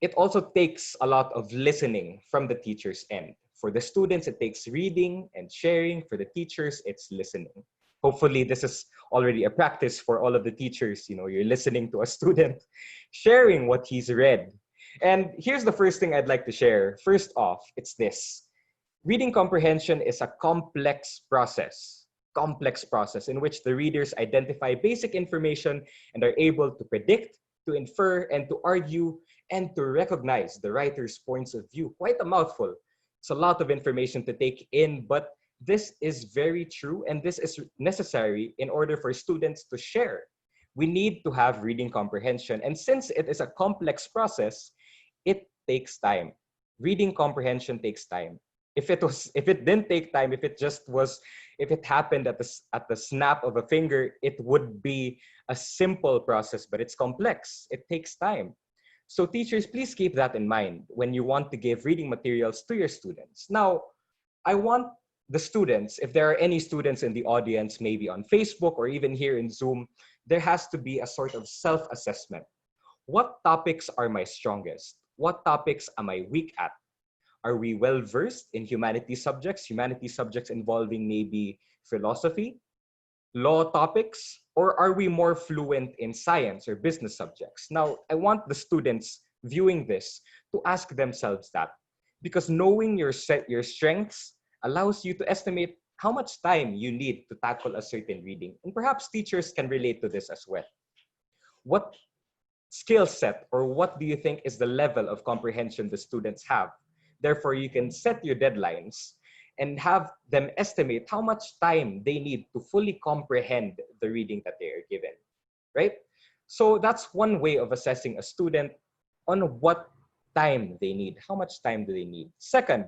it also takes a lot of listening from the teacher's end. For the students, it takes reading and sharing. For the teachers, it's listening. Hopefully, this is already a practice for all of the teachers. You know, you're listening to a student, sharing what he's read. And here's the first thing I'd like to share. First off, it's this. Reading comprehension is a complex process in which the readers identify basic information and are able to predict, to infer, and to argue, and to recognize the writer's points of view. Quite a mouthful. It's a lot of information to take in, but this is very true, and this is necessary in order for students to share. We need to have reading comprehension, and since it is a complex process, it takes time. Reading comprehension takes time. If it didn't take time, if it happened at the snap of a finger, it would be a simple process, but it's complex. It takes time. So teachers, please keep that in mind when you want to give reading materials to your students. Now, I want the students, if there are any students in the audience, maybe on Facebook or even here in Zoom, there has to be a sort of self-assessment. What topics are my strongest? What topics am I weak at? Are we well versed in humanities subjects involving maybe philosophy, law topics, or are we more fluent in science or business subjects? Now, I want the students viewing this to ask themselves that, because knowing your strengths allows you to estimate how much time you need to tackle a certain reading. And perhaps teachers can relate to this as well. What skill set or what do you think is the level of comprehension the students have? Therefore, you can set your deadlines and have them estimate how much time they need to fully comprehend the reading that they are given, right? So that's one way of assessing a student on what time they need. How much time do they need? Second,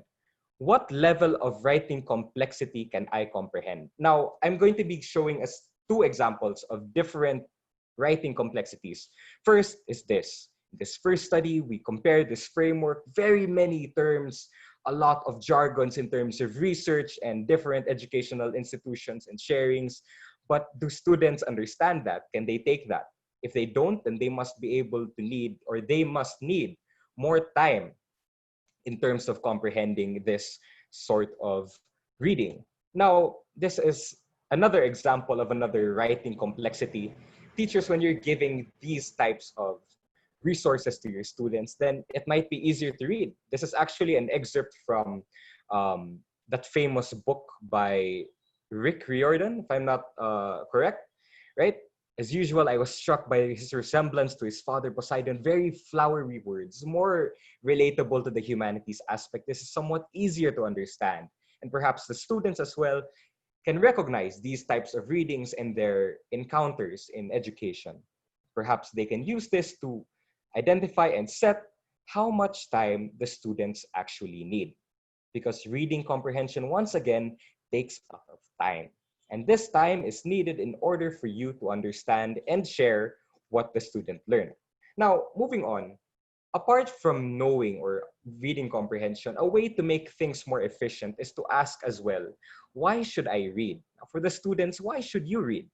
what level of writing complexity can I comprehend? Now, I'm going to be showing us two examples of different writing complexities. First is this. This first study, we compared this framework, very many terms, a lot of jargons in terms of research and different educational institutions and sharings. But do students understand that? Can they take that? If they don't, then they must be able to need, or they must need more time in terms of comprehending this sort of reading. Now, this is another example of another writing complexity. Teachers, when you're giving these types of resources to your students, then it might be easier to read. This is actually an excerpt from that famous book by Rick Riordan, if I'm not correct, right? As usual, I was struck by his resemblance to his father Poseidon. Very flowery words, more relatable to the humanities aspect. This is somewhat easier to understand. And perhaps the students as well can recognize these types of readings and their encounters in education. Perhaps they can use this to identify and set how much time the students actually need. Because reading comprehension, once again, takes a lot of time. And this time is needed in order for you to understand and share what the student learned. Now, moving on, apart from knowing or reading comprehension, a way to make things more efficient is to ask as well, why should I read? Now, for the students, why should you read?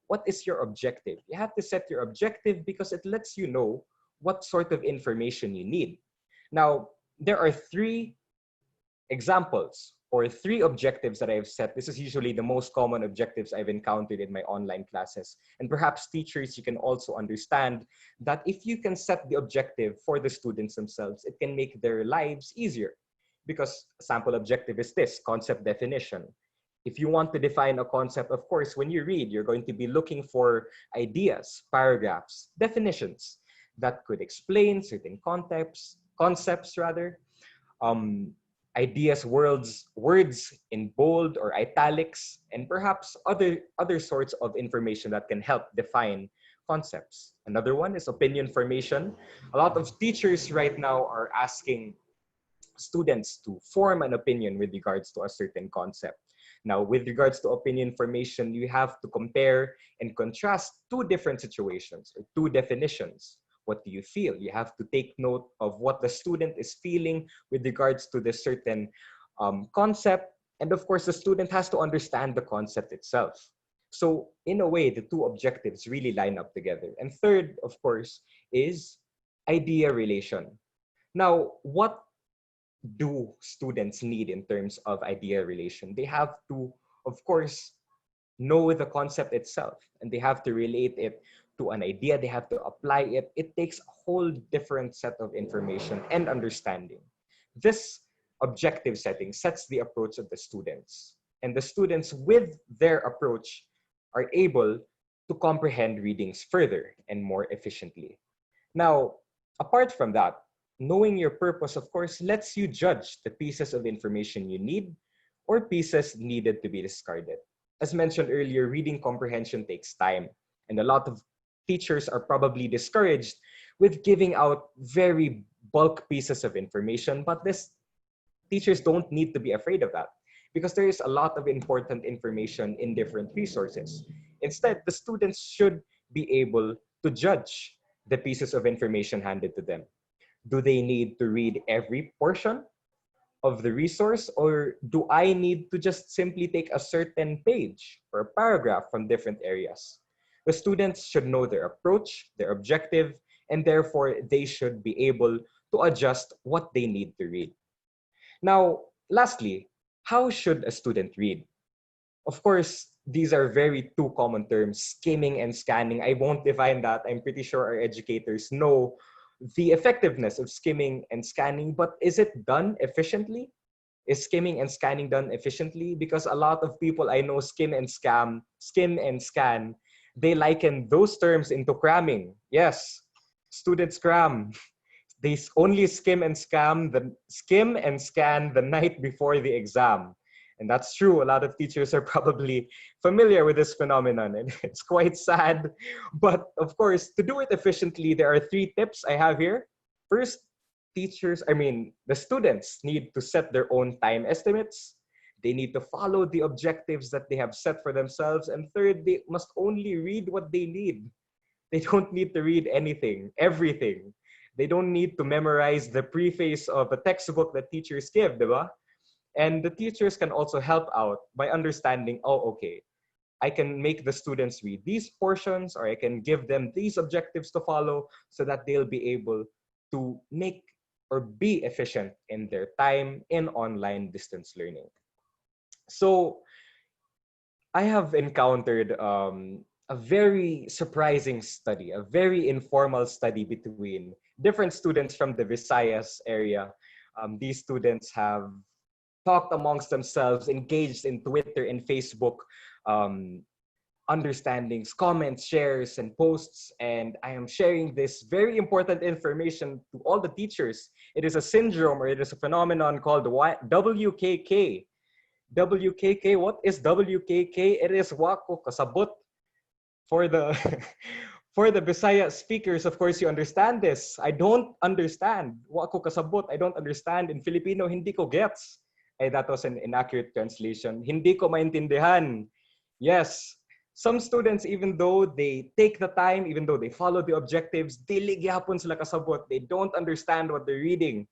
What is your objective? You have to set your objective because it lets you know what sort of information you need. Now, there are three examples or three objectives that I've set. This is usually the most common objectives I've encountered in my online classes. And perhaps teachers, you can also understand that if you can set the objective for the students themselves, it can make their lives easier. Because sample objective is this, concept definition. If you want to define a concept, of course, when you read, you're going to be looking for ideas, paragraphs, definitions that could explain certain concepts rather, ideas, words in bold or italics, and perhaps other sorts of information that can help define concepts. Another one is opinion formation. A lot of teachers right now are asking students to form an opinion with regards to a certain concept. Now, with regards to opinion formation, you have to compare and contrast two different situations or two definitions. What do you feel? You have to take note of what the student is feeling with regards to the certain concept. And of course, the student has to understand the concept itself. So in a way, the two objectives really line up together. And third, of course, is idea relation. Now, what do students need in terms of idea relation? They have to, of course, know the concept itself, and they have to relate it to an idea. They have to apply it. It takes a whole different set of information and understanding. This objective setting sets the approach of the students, and the students with their approach are able to comprehend readings further and more efficiently. Now, apart from that, knowing your purpose, of course, lets you judge the pieces of information you need or pieces needed to be discarded. As mentioned earlier, reading comprehension takes time, and a lot of teachers are probably discouraged with giving out very bulk pieces of information, but this teachers don't need to be afraid of that because there is a lot of important information in different resources. Instead, the students should be able to judge the pieces of information handed to them. Do they need to read every portion of the resource, or do I need to just simply take a certain page or a paragraph from different areas? The students should know their approach, their objective, and therefore they should be able to adjust what they need to read. Now, lastly, how should a student read? Of course, these are very two common terms, skimming and scanning. I won't define that. I'm pretty sure our educators know the effectiveness of skimming and scanning, but is it done efficiently? Is skimming and scanning done efficiently? Because a lot of people I know skim and scan, they liken those terms into cramming. Yes, students cram. They only skim and scan the night before the exam. And that's true. A lot of teachers are probably familiar with this phenomenon, and it's quite sad. But of course, to do it efficiently, there are 3 tips I have here. First, the students need to set their own time estimates. They need to follow the objectives that they have set for themselves. And third, they must only read what they need. They don't need to read everything. They don't need to memorize the preface of a textbook that teachers give, diba? And the teachers can also help out by understanding, oh, okay, I can make the students read these portions, or I can give them these objectives to follow so that they'll be able to make or be efficient in their time in online distance learning. So I have encountered a very surprising study, a very informal study between different students from the Visayas area. These students have talked amongst themselves, engaged in Twitter and Facebook understandings, comments, shares, and posts. And I am sharing this very important information to all the teachers. It is a syndrome, or it is a phenomenon called WKK. WKK, what is WKK? It is Wako Kasabot. For the for the Bisaya speakers, of course, you understand this. I don't understand. Wako kasabot. I don't understand. In Filipino, hindi ko gets. That was an inaccurate translation. Hindi ko maintindihan. Yes, some students, even though they take the time, even though they follow the objectives, dili gyapon sila kasabot. They don't understand what they're reading.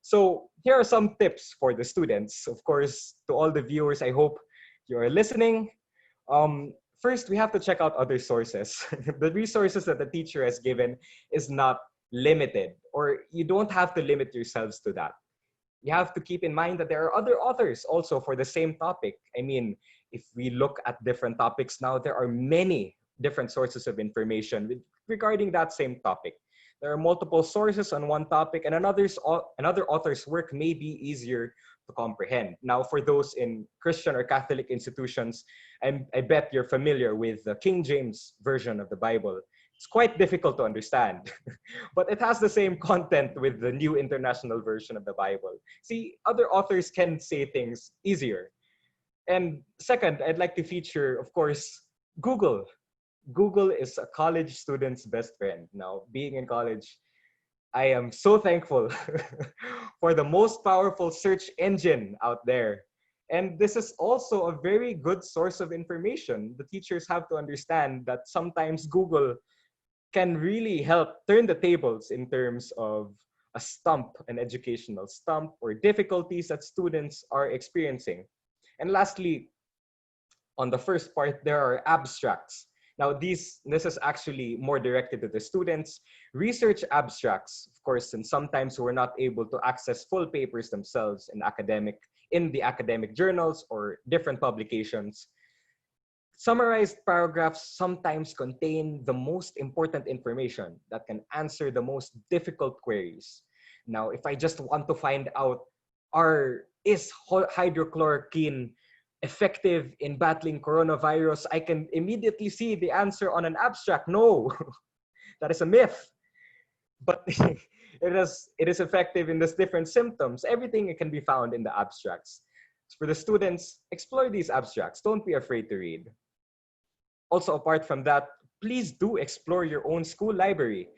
So here are some tips for the students. Of course, to all the viewers, I hope you are listening. First, we have to check out other sources. The resources that the teacher has given is not limited, or you don't have to limit yourselves to that. You have to keep in mind that there are other authors also for the same topic. I mean, if we look at different topics now, there are many different sources of information regarding that same topic. There are multiple sources on one topic, and another author's work may be easier to comprehend. Now, for those in Christian or Catholic institutions, I bet you're familiar with the King James Version of the Bible. It's quite difficult to understand, but it has the same content with the New International Version of the Bible. See, other authors can say things easier. And second, I'd like to feature, of course, Google. Google is a college student's best friend. Now, being in college, I am so thankful for the most powerful search engine out there. And this is also a very good source of information. The teachers have to understand that sometimes Google can really help turn the tables in terms of a stump, an educational stump, or difficulties that students are experiencing. And lastly, on the first part, there are abstracts. Now, this is actually more directed to the students. Research abstracts, of course, and sometimes we're not able to access full papers themselves in the academic journals or different publications. Summarized paragraphs sometimes contain the most important information that can answer the most difficult queries. Now, if I just want to find out, is hydrochloroquine effective in battling coronavirus, I can immediately see the answer on an abstract. No, that is a myth. but it is effective in these different symptoms. Everything can be found in the abstracts. For the students, explore these abstracts. Don't be afraid to read. Also, apart from that, please do explore your own school library.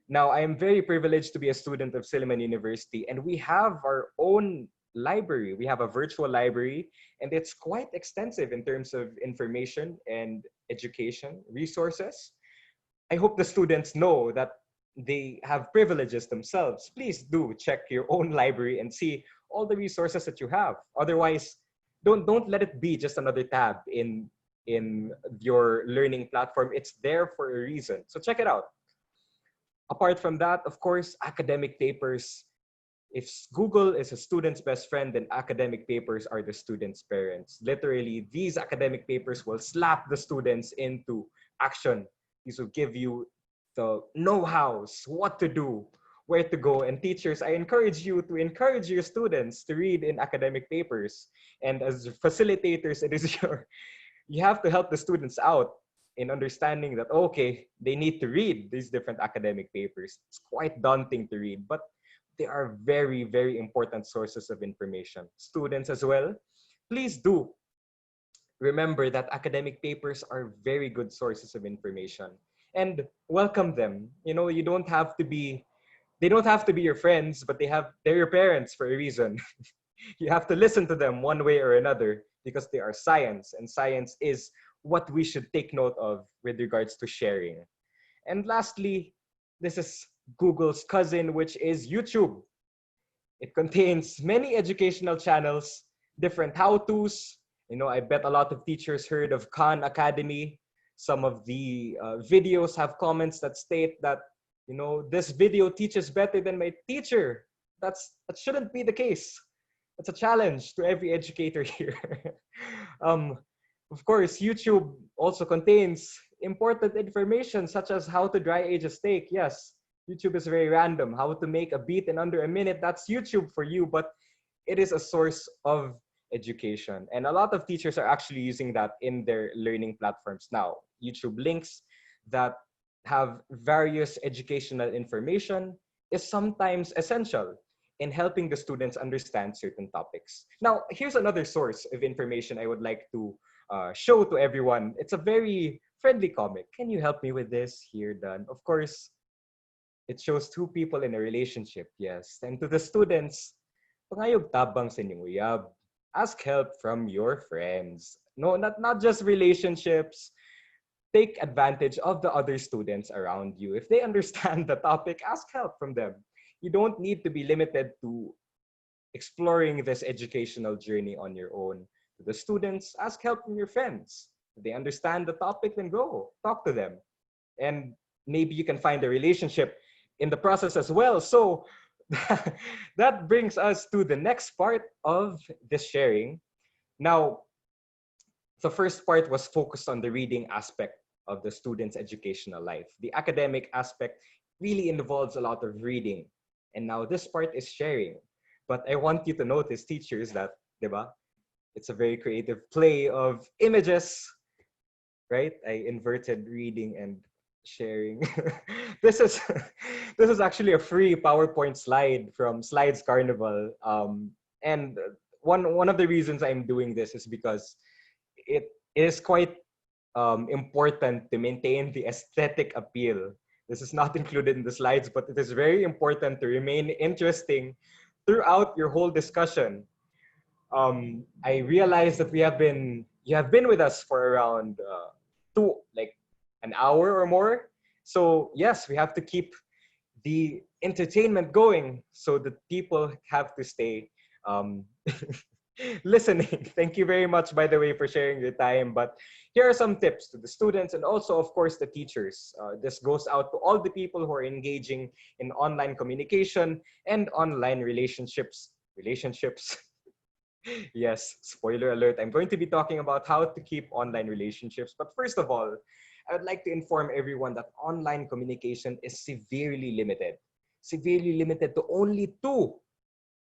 Now, I am very privileged to be a student of Silliman University, and we have our own library. We have a virtual library, and it's quite extensive in terms of information and education resources. I hope the students know that they have privileges themselves. Please do check your own library and see all the resources that you have. Otherwise, don't let it be just another tab in your learning platform. It's there for a reason. So check it out. Apart from that, of course, academic papers. If Google is a student's best friend, then academic papers are the student's parents. Literally, these academic papers will slap the students into action. These will give you the know-hows, what to do, where to go. And teachers, I encourage you to encourage your students to read in academic papers. And as facilitators, it is you have to help the students out in understanding that, okay, they need to read these different academic papers. It's quite daunting to read, but they are very, very important sources of information. Students as well, please do remember that academic papers are very good sources of information and welcome them. You know, you don't have to be, they don't have to be your friends, but they're your parents for a reason. You have to listen to them one way or another because they are science, and science is what we should take note of with regards to sharing. And lastly, this is Google's cousin, which is YouTube. It contains many educational channels, different how-tos. You know, I bet a lot of teachers heard of Khan Academy. Some of the videos have comments that state that, you know, this video teaches better than my teacher. That shouldn't be the case. It's a challenge to every educator here. Of course, YouTube also contains important information such as how to dry age a steak. Yes, YouTube is very random. How to make a beat in under a minute, that's YouTube for you, but it is a source of education. And a lot of teachers are actually using that in their learning platforms now. YouTube links that have various educational information is sometimes essential in helping the students understand certain topics. Now, here's another source of information I would like to show to everyone. It's a very friendly comic. Can you help me with this? Here, done. Of course, it shows two people in a relationship, yes. And to the students, pangayog tabang sa inyong uyab. Ask help from your friends. No, not just relationships. Take advantage of the other students around you. If they understand the topic, ask help from them. You don't need to be limited to exploring this educational journey on your own. To the students, ask help from your friends. If they understand the topic, then go talk to them. And maybe you can find a relationship in the process as well. So that brings us to the next part of this sharing. Now, the first part was focused on the reading aspect of the student's educational life. The academic aspect really involves a lot of reading. And now this part is sharing. But I want you to notice, teachers, that, diba? It's a very creative play of images, right? I inverted reading and sharing. this is actually a free PowerPoint slide from Slides Carnival. And one of the reasons I'm doing this is because it is quite important to maintain the aesthetic appeal. This is not included in the slides, but it is very important to remain interesting throughout your whole discussion. I realized that you have been with us for around an hour or more. So yes, we have to keep the entertainment going so that people have to stay listening. Thank you very much, by the way, for sharing your time. But here are some tips to the students and also, of course, the teachers. This goes out to all the people who are engaging in online communication and online relationships. Yes, spoiler alert. I'm going to be talking about how to keep online relationships. But first of all, I would like to inform everyone that online communication is severely limited. Severely limited to only two: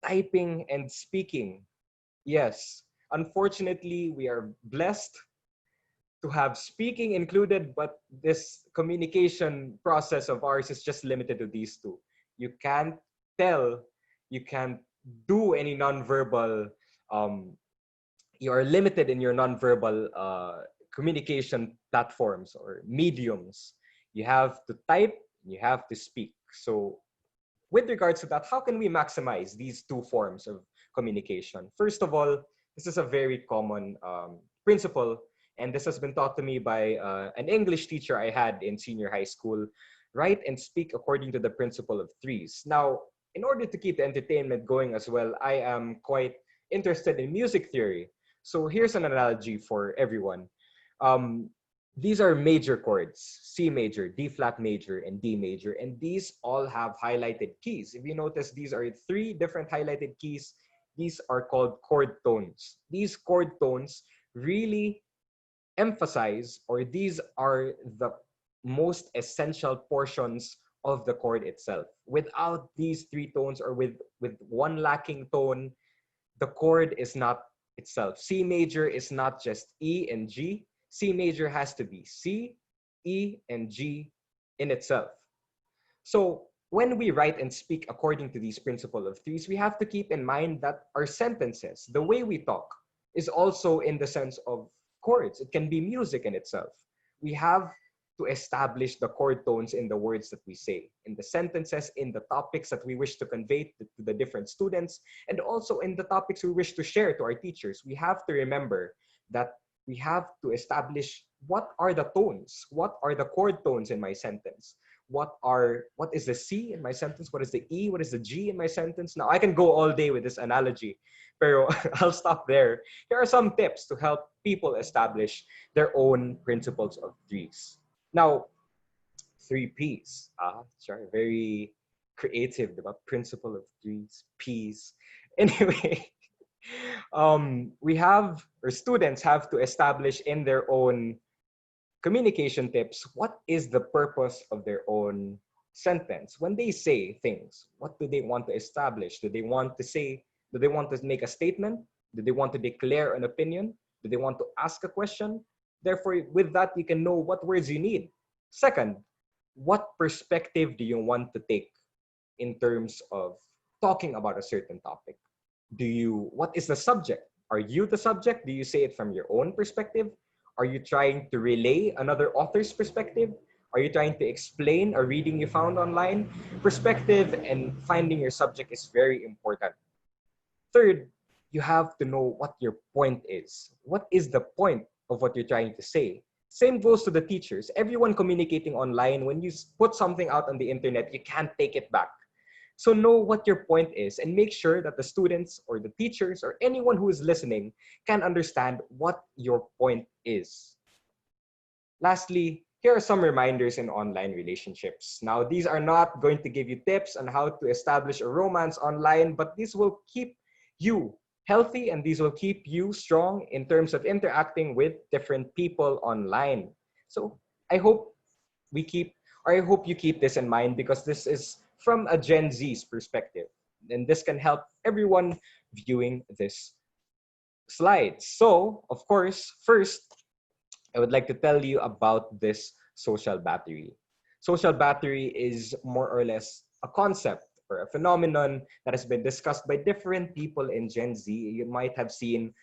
typing and speaking. Yes, unfortunately, we are blessed to have speaking included, but this communication process of ours is just limited to these two. You can't tell, you can't do any nonverbal, um, you are limited in your nonverbal communication platforms or mediums. You have to type, you have to speak. So with regards to that, how can we maximize these two forms of communication? First of all, this is a very common principle, and this has been taught to me by an English teacher I had in senior high school. Write and speak according to the principle of threes. Now, in order to keep the entertainment going as well, I am quite interested in music theory. So here's an analogy for everyone. Um, these are major chords: C major, D flat major, and D major. And these all have highlighted keys. If you notice, these are three different highlighted keys. These are called chord tones. These chord tones really emphasize, or these are the most essential portions of the chord itself. Without these three tones, or with one lacking tone, the chord is not itself. C major is not just E and G. C major has to be C, E, and G in itself. So when we write and speak according to these principle of threes, we have to keep in mind that our sentences, the way we talk, is also in the sense of chords. It can be music in itself. We have to establish the chord tones in the words that we say, in the sentences, in the topics that we wish to convey to the different students, and also in the topics we wish to share to our teachers. We have to remember that we have to establish what are the tones, what are the chord tones in my sentence, what is the C in my sentence, what is the E, what is the G in my sentence. Now I can go all day with this analogy, pero I'll stop there. Here are some tips to help people establish their own principles of threes. Now, three P's. Sorry, very creative, about principle of threes, P's. Anyway, we have, or students have to establish in their own communication tips, what is the purpose of their own sentence? When they say things, what do they want to establish? Do they want to make a statement? Do they want to declare an opinion? Do they want to ask a question? Therefore, with that, you can know what words you need. Second, what perspective do you want to take in terms of talking about a certain topic? What is the subject? Are you the subject? Do you say it from your own perspective? Are you trying to relay another author's perspective? Are you trying to explain a reading you found online? Perspective and finding your subject is very important. Third, you have to know what your point is. What is the point of what you're trying to say? Same goes to the teachers. Everyone communicating online, when you put something out on the internet, you can't take it back. So know what your point is and make sure that the students or the teachers or anyone who is listening can understand what your point is. Lastly, here are some reminders in online relationships. Now, these are not going to give you tips on how to establish a romance online, but these will keep you healthy and these will keep you strong in terms of interacting with different people online. So I hope you keep this in mind, because this is from a Gen Z's perspective. And this can help everyone viewing this slide. So, of course, first, I would like to tell you about this social battery. Social battery is more or less a concept or a phenomenon that has been discussed by different people in Gen Z. You might have seen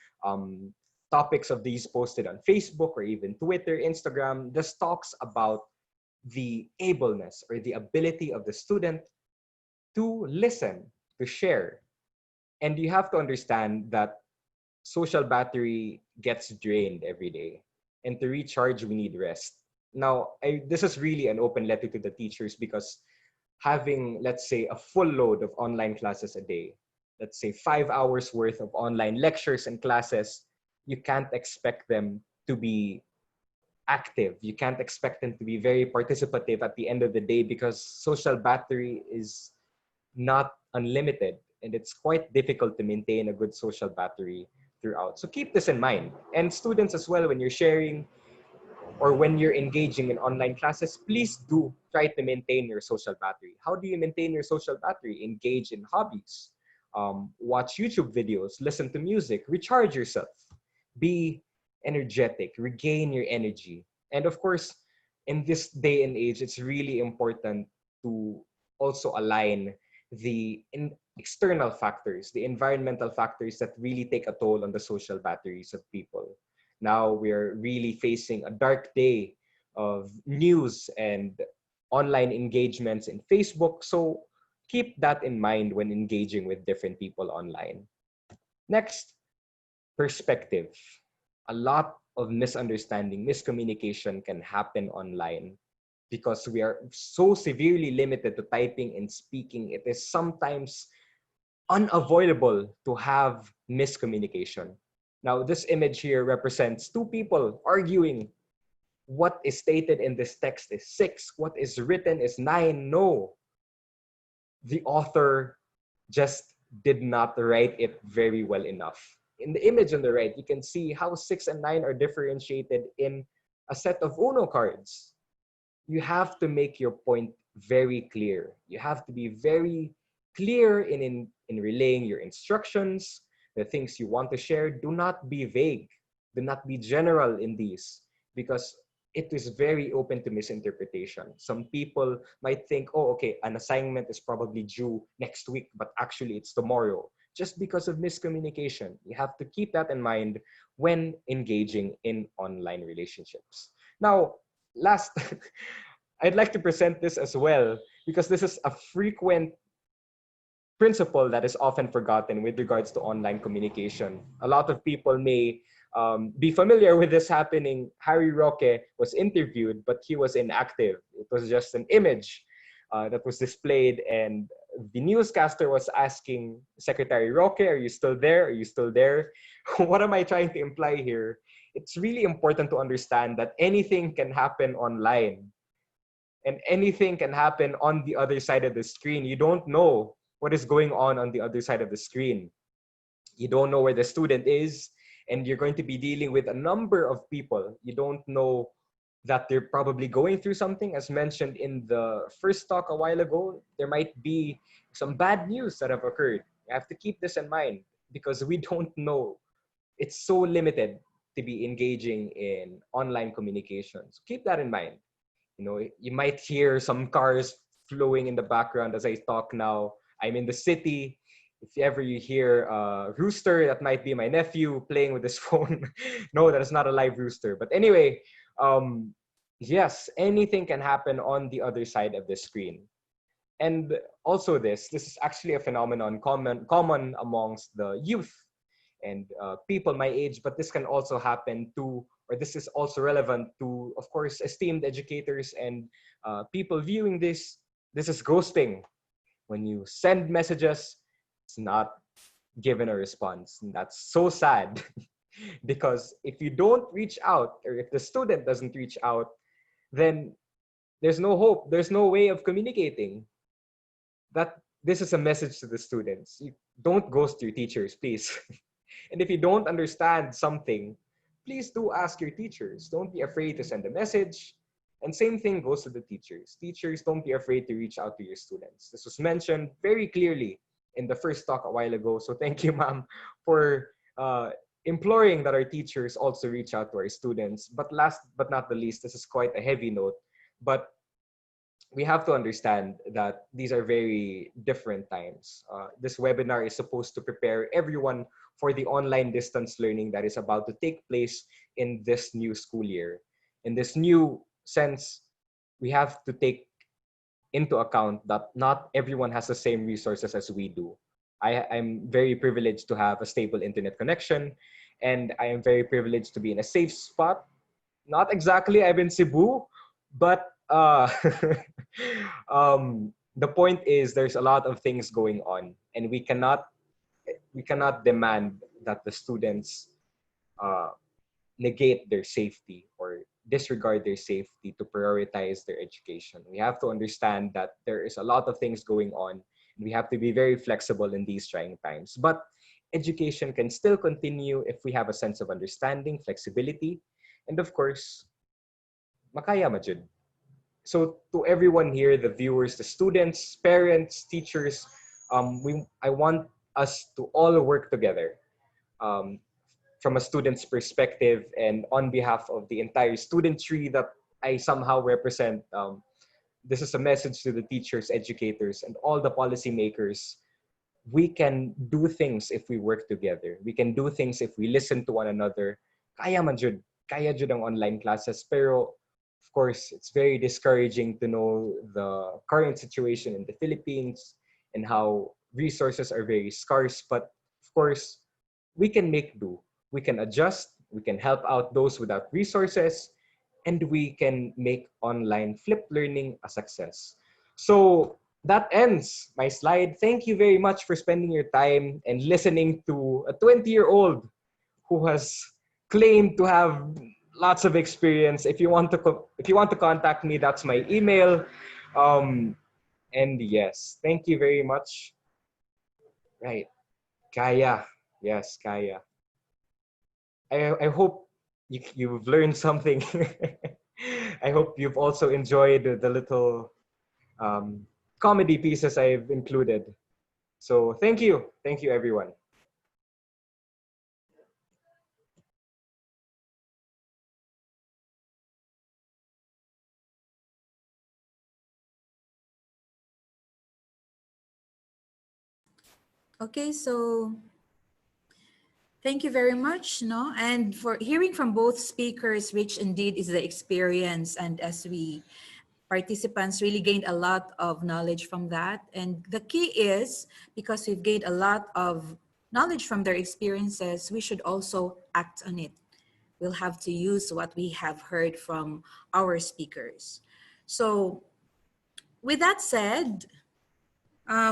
topics of these posted on Facebook or even Twitter, Instagram. This talks about the ableness or the ability of the student to listen, to share. And you have to understand that social battery gets drained every day. And to recharge, we need rest. Now, this is really an open letter to the teachers, because having, let's say, a full load of online classes a day, let's say 5 hours worth of online lectures and classes, you can't expect them to be active. You can't expect them to be very participative at the end of the day, because social battery is not unlimited and it's quite difficult to maintain a good social battery throughout. So keep this in mind. And students as well, when you're sharing or when you're engaging in online classes, please do try to maintain your social battery. How do you maintain your social battery? Engage in hobbies, watch YouTube videos, listen to music, recharge yourself, be energetic, regain your energy. And of course, in this day and age, it's really important to also align the external factors, the environmental factors that really take a toll on the social batteries of people. Now we're really facing a dark day of news and online engagements in Facebook. So keep that in mind when engaging with different people online. Next, perspective. A lot of misunderstanding, miscommunication can happen online because we are so severely limited to typing and speaking. It is sometimes unavoidable to have miscommunication. Now, this image here represents two people arguing. What is stated in this text is 6. What is written is 9. No, the author just did not write it very well enough. In the image on the right, you can see how 6 and 9 are differentiated in a set of Uno cards. You have to make your point very clear. You have to be very clear in relaying your instructions, the things you want to share. Do not be vague. Do not be general in these, because it is very open to misinterpretation. Some people might think, oh, okay, an assignment is probably due next week, but actually it's tomorrow, just because of miscommunication. You have to keep that in mind when engaging in online relationships. Now, last, I'd like to present this as well, because this is a frequent principle that is often forgotten with regards to online communication. A lot of people may be familiar with this happening. Harry Roque was interviewed, but he was inactive. It was just an image that was displayed, and the newscaster was asking Secretary Roque, are you still there? Are you still there? What am I trying to imply here? It's really important to understand that anything can happen online, and anything can happen on the other side of the screen. You don't know what is going on the other side of the screen. You don't know where the student is, and you're going to be dealing with a number of people. You don't know that they're probably going through something. As mentioned in the first talk a while ago, there might be some bad news that have occurred. You have to keep this in mind, because we don't know. It's so limited to be engaging in online communications. Keep that in mind. You know, you might hear some cars flowing in the background as I talk now. I'm in the city. If ever you hear a rooster, that might be my nephew playing with his phone. No, that is not a live rooster. But anyway, yes, anything can happen on the other side of the screen. And also this is actually a phenomenon common amongst the youth and people my age, but this can also happen to, or this is also relevant to, of course, esteemed educators and people viewing this. This is ghosting. When you send messages, it's not given a response. And that's so sad because if you don't reach out, or if the student doesn't reach out, then there's no hope. There's no way of communicating. That this is a message to the students. You don't ghost your teachers, please. And if you don't understand something, please do ask your teachers. Don't be afraid to send a message. And same thing goes to the teachers. Teachers, don't be afraid to reach out to your students. This was mentioned very clearly in the first talk a while ago. So thank you, ma'am, for imploring that our teachers also reach out to our students. But last but not the least, this is quite a heavy note, but we have to understand that these are very different times. This webinar is supposed to prepare everyone for the online distance learning that is about to take place in this new school year. In this new sense, we have to take into account that not everyone has the same resources as we do. I'm very privileged to have a stable internet connection, and I am very privileged to be in a safe spot. Not exactly, I'm in Cebu, but the point is there's a lot of things going on, and we cannot demand that the students negate their safety or disregard their safety to prioritize their education. We have to understand that there is a lot of things going on. And we have to be very flexible in these trying times. But education can still continue if we have a sense of understanding, flexibility, and of course, makaya majud. So to everyone here, the viewers, the students, parents, teachers, I want us to all work together. from a student's perspective and on behalf of the entire studentry that I somehow represent. This is a message to the teachers, educators, and all the policymakers. We can do things if we work together. We can do things if we listen to one another. Kaya man jud, kaya jud ang online classes. Pero of course, it's very discouraging to know the current situation in the Philippines and how resources are very scarce. But of course, we can make do. We can adjust. We can help out those without resources, and we can make online flipped learning a success. So that ends my slide. Thank you very much for spending your time and listening to a 20-year-old who has claimed to have lots of experience. If you want to contact me, that's my email. And yes, thank you very much. Right, Kaya. Yes, Kaya. I hope you've learned something. I hope you've also enjoyed the little comedy pieces I've included. So thank you everyone. Okay, so thank you very much, no? And for hearing from both speakers, which indeed is the experience, and as we participants really gained a lot of knowledge from that. And the key is, because we've gained a lot of knowledge from their experiences, we should also act on it. We'll have to use what we have heard from our speakers. So with that said,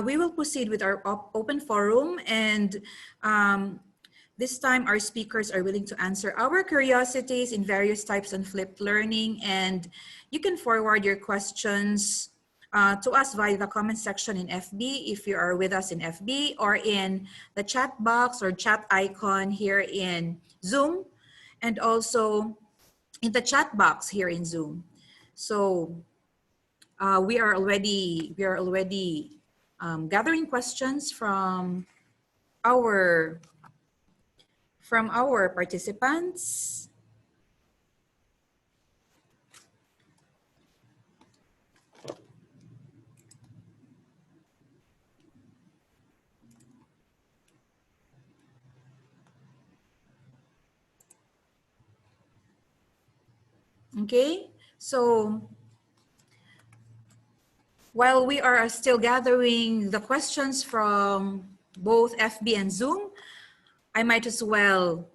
we will proceed with our open forum, and this time our speakers are willing to answer our curiosities in various types of flipped learning, and you can forward your questions to us via the comment section in FB if you are with us in FB, or in the chat box or chat icon here in Zoom, and also in the chat box here in Zoom. So we are already gathering questions from our participants. Okay, so while we are still gathering the questions from both FB and Zoom, I might as well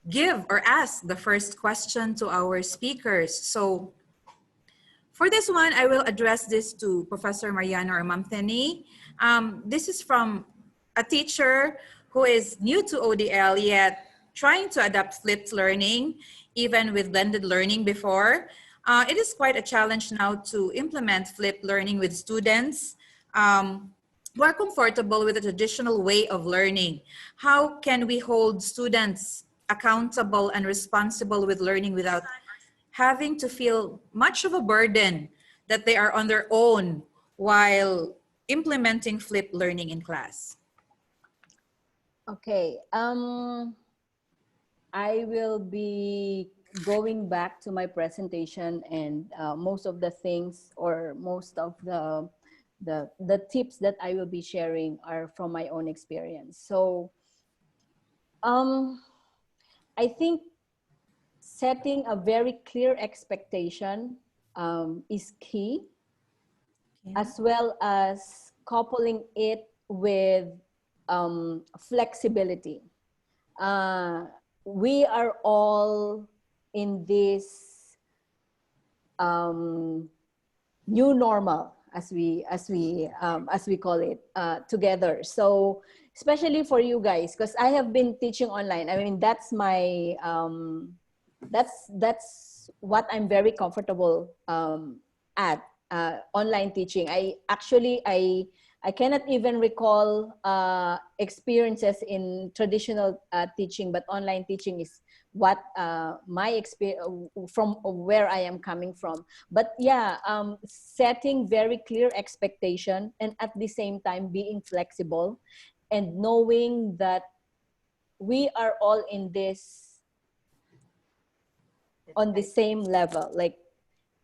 give or ask the first question to our speakers. So for this one, I will address this to Professor Mariano or Ma'am Tenny. This is from a teacher who is new to ODL yet trying to adapt flipped learning, even with blended learning before. It is quite a challenge now to implement flipped learning with students who are comfortable with the traditional way of learning. How can we hold students accountable and responsible with learning without having to feel much of a burden that they are on their own while implementing flipped learning in class? Okay, I will be going back to my presentation, and most of the things, or most of the tips that I will be sharing are from my own experience. So I think setting a very clear expectation is key, as well as coupling it with flexibility. We are all in this new normal, as we call it, together. So especially for you guys, because I have been teaching online. I mean, that's my that's what I'm very comfortable at, online teaching. I cannot even recall experiences in traditional teaching, but online teaching is what my experience, from where I am coming from. But yeah, setting very clear expectation, and at the same time being flexible, and knowing that we are all in this on the same level. Like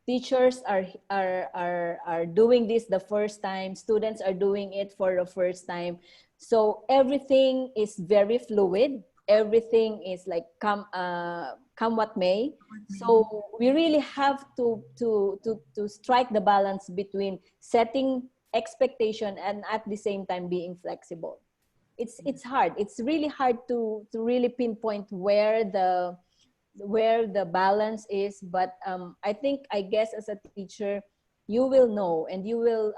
teachers are doing this the first time, students are doing it for the first time. So everything is very fluid. Everything is like come what may. So we really have to strike the balance between setting expectation and at the same time being flexible. It's hard. It's really hard to really pinpoint where the balance is, but I guess as a teacher you will know, and you will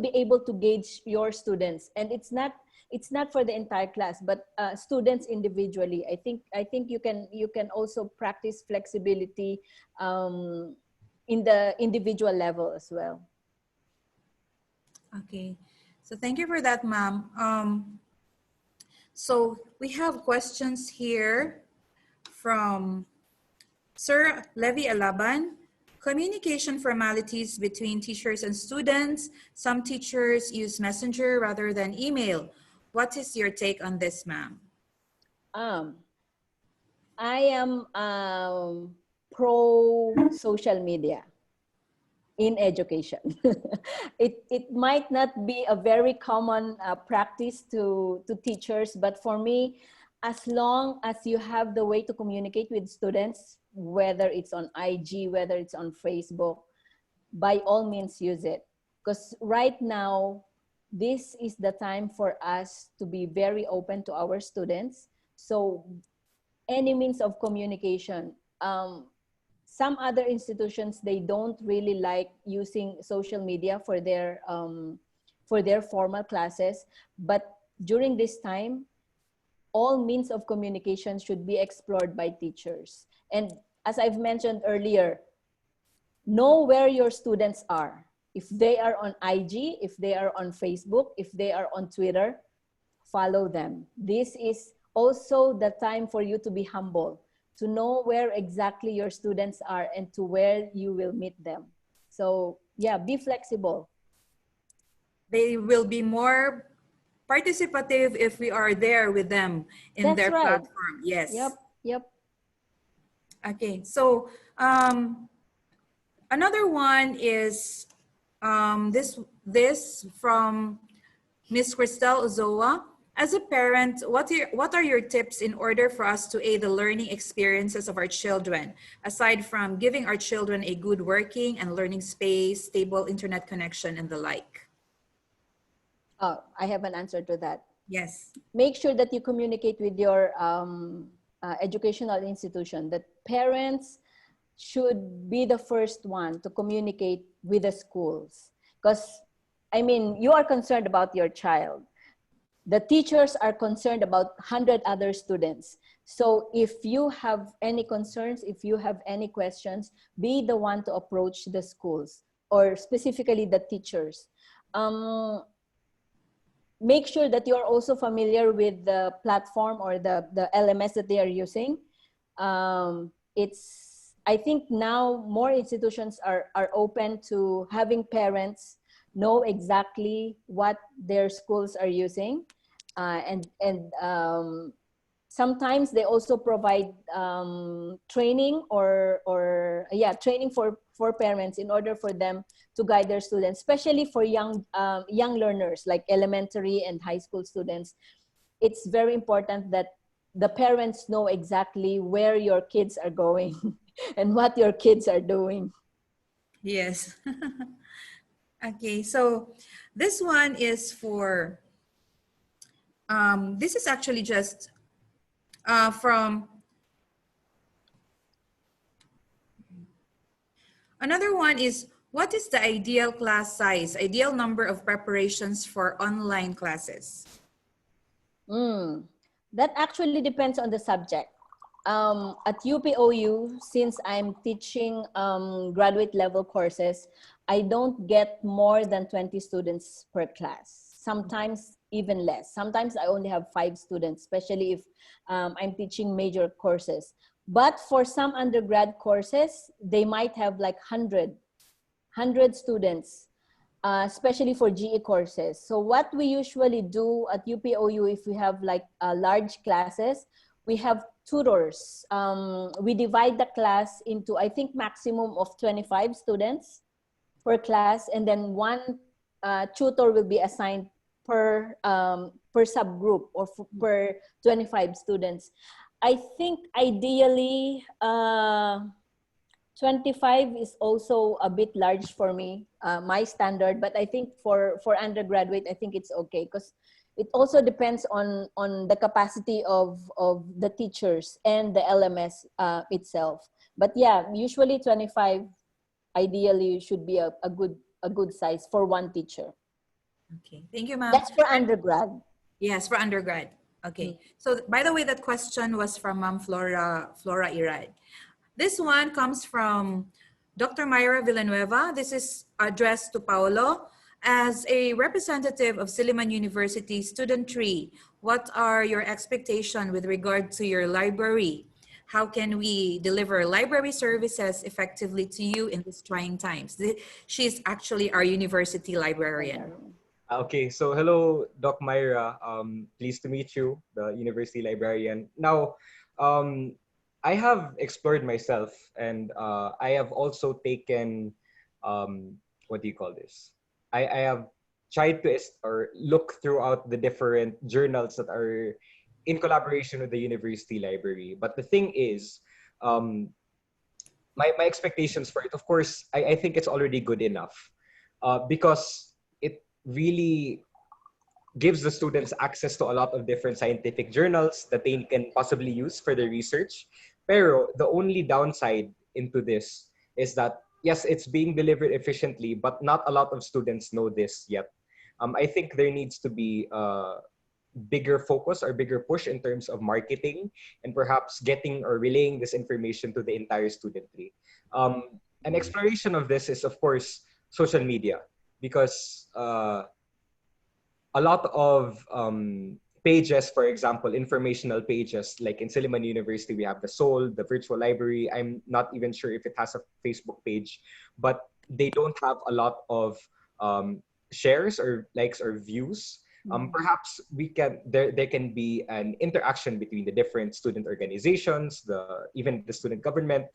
be able to gauge your students, and it's not for the entire class, but students individually. I think you can also practice flexibility in the individual level as well. Okay, so thank you for that, ma'am. So we have questions here from Sir Levi Alaban. Communication formalities between teachers and students. Some teachers use messenger rather than email. What is your take on this, ma'am? I am pro social media in education. It might not be a very common practice to teachers, but for me, as long as you have the way to communicate with students, whether it's on IG, whether it's on Facebook, by all means use it. Because right now, this is the time for us to be very open to our students. So any means of communication. Some other institutions, they don't really like using social media for their formal classes, but during this time, all means of communication should be explored by teachers. And as I've mentioned earlier, know where your students are. If they are on IG, if they are on Facebook, if they are on Twitter, follow them. This is also the time for you to be humble, to know where exactly your students are and to where you will meet them. So yeah, be flexible. They will be more participative if we are there with them in That's their right. platform. Yes. Yep. Okay, so another one is this from Miss Christelle Ozoa. As a parent, what are your tips in order for us to aid the learning experiences of our children, aside from giving our children a good working and learning space, stable internet connection, and the like? Oh, I have an answer to that. Yes. Make sure that you communicate with your educational institution, that parents should be the first one to communicate with the schools. Because, I mean, you are concerned about your child. The teachers are concerned about 100 other students. So if you have any concerns, if you have any questions, be the one to approach the schools, or specifically the teachers. Make sure that you're also familiar with the platform or the LMS that they are using. I think now more institutions are open to having parents know exactly what their schools are using. And sometimes they also provide training training for parents in order for them to guide their students, especially for young learners like elementary and high school students. It's very important that the parents know exactly where your kids are going and what your kids are doing. Yes. Okay, so this one is for, this is actually just from, another one is, what is the ideal class size, ideal number of preparations for online classes? That actually depends on the subject. At UPOU, since I'm teaching graduate level courses, I don't get more than 20 students per class. Sometimes even less. Sometimes I only have 5 students, especially if I'm teaching major courses. But for some undergrad courses, they might have like 100 students. especially for GE courses. So what we usually do at UPOU, if we have like large classes, we have tutors. We divide the class into, I think, maximum of 25 students per class, and then one tutor will be assigned per subgroup or per 25 students. I think ideally 25 is also a bit large for me, my standard, but I think for undergraduate, I think it's okay, because it also depends on the capacity of the teachers and the LMS itself. But yeah, usually 25 ideally should be a good size for one teacher. Okay, thank you, ma'am. That's for undergrad. Yes, for undergrad. Okay. So by the way, that question was from Ma'am Flora Irad. This one comes from Dr. Myra Villanueva. This is addressed to Paolo. As a representative of Silliman University Student Tree, what are your expectations with regard to your library? How can we deliver library services effectively to you in these trying times? She's actually our university librarian. Okay, so hello, Doc Myra. Pleased to meet you, the university librarian. Now, I have explored myself, and I have also taken, what do you call this? I have tried to or look throughout the different journals that are in collaboration with the university library. But the thing is, my expectations for it, of course, I think it's already good enough, because it really gives the students access to a lot of different scientific journals that they can possibly use for their research. Pero the only downside into this is that, yes, it's being delivered efficiently, but not a lot of students know this yet. I think there needs to be a bigger focus or bigger push in terms of marketing and perhaps getting or relaying this information to the entire studentry. An exploration of this is, of course, social media, because a lot of pages, for example, informational pages, like in Silliman University, we have the Soul, the virtual library. I'm not even sure if it has a Facebook page, but they don't have a lot of shares or likes or views. Perhaps there can be an interaction between the different student organizations, even the student government,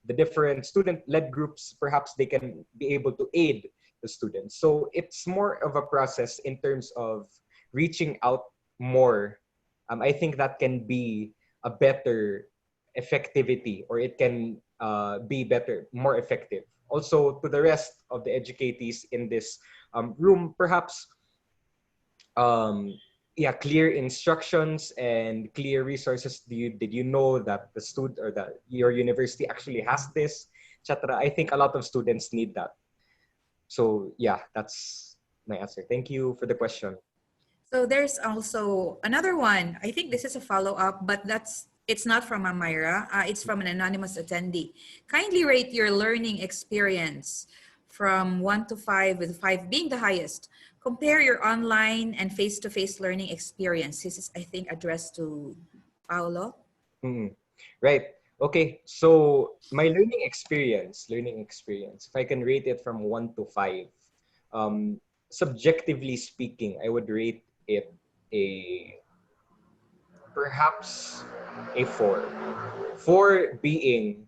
the different student-led groups. Perhaps they can be able to aid the students. So it's more of a process in terms of reaching out more. I think that can be a better effectivity, or it can be better, more effective. Also, to the rest of the educatees in this room, perhaps clear instructions and clear resources. Did you know that the student or that your university actually has this, etc.? I think a lot of students need that. So yeah, that's my answer. Thank you for the question. So there's also another one. I think this is a follow-up, but it's not from Amira. It's from an anonymous attendee. Kindly rate your learning experience from 1 to 5, with 5 being the highest. Compare your online and face-to-face learning experience. This is, I think, addressed to Paolo. Right. Okay. So my learning experience, if I can rate it from 1 to 5, subjectively speaking, I would rate it perhaps a 4. 4 being,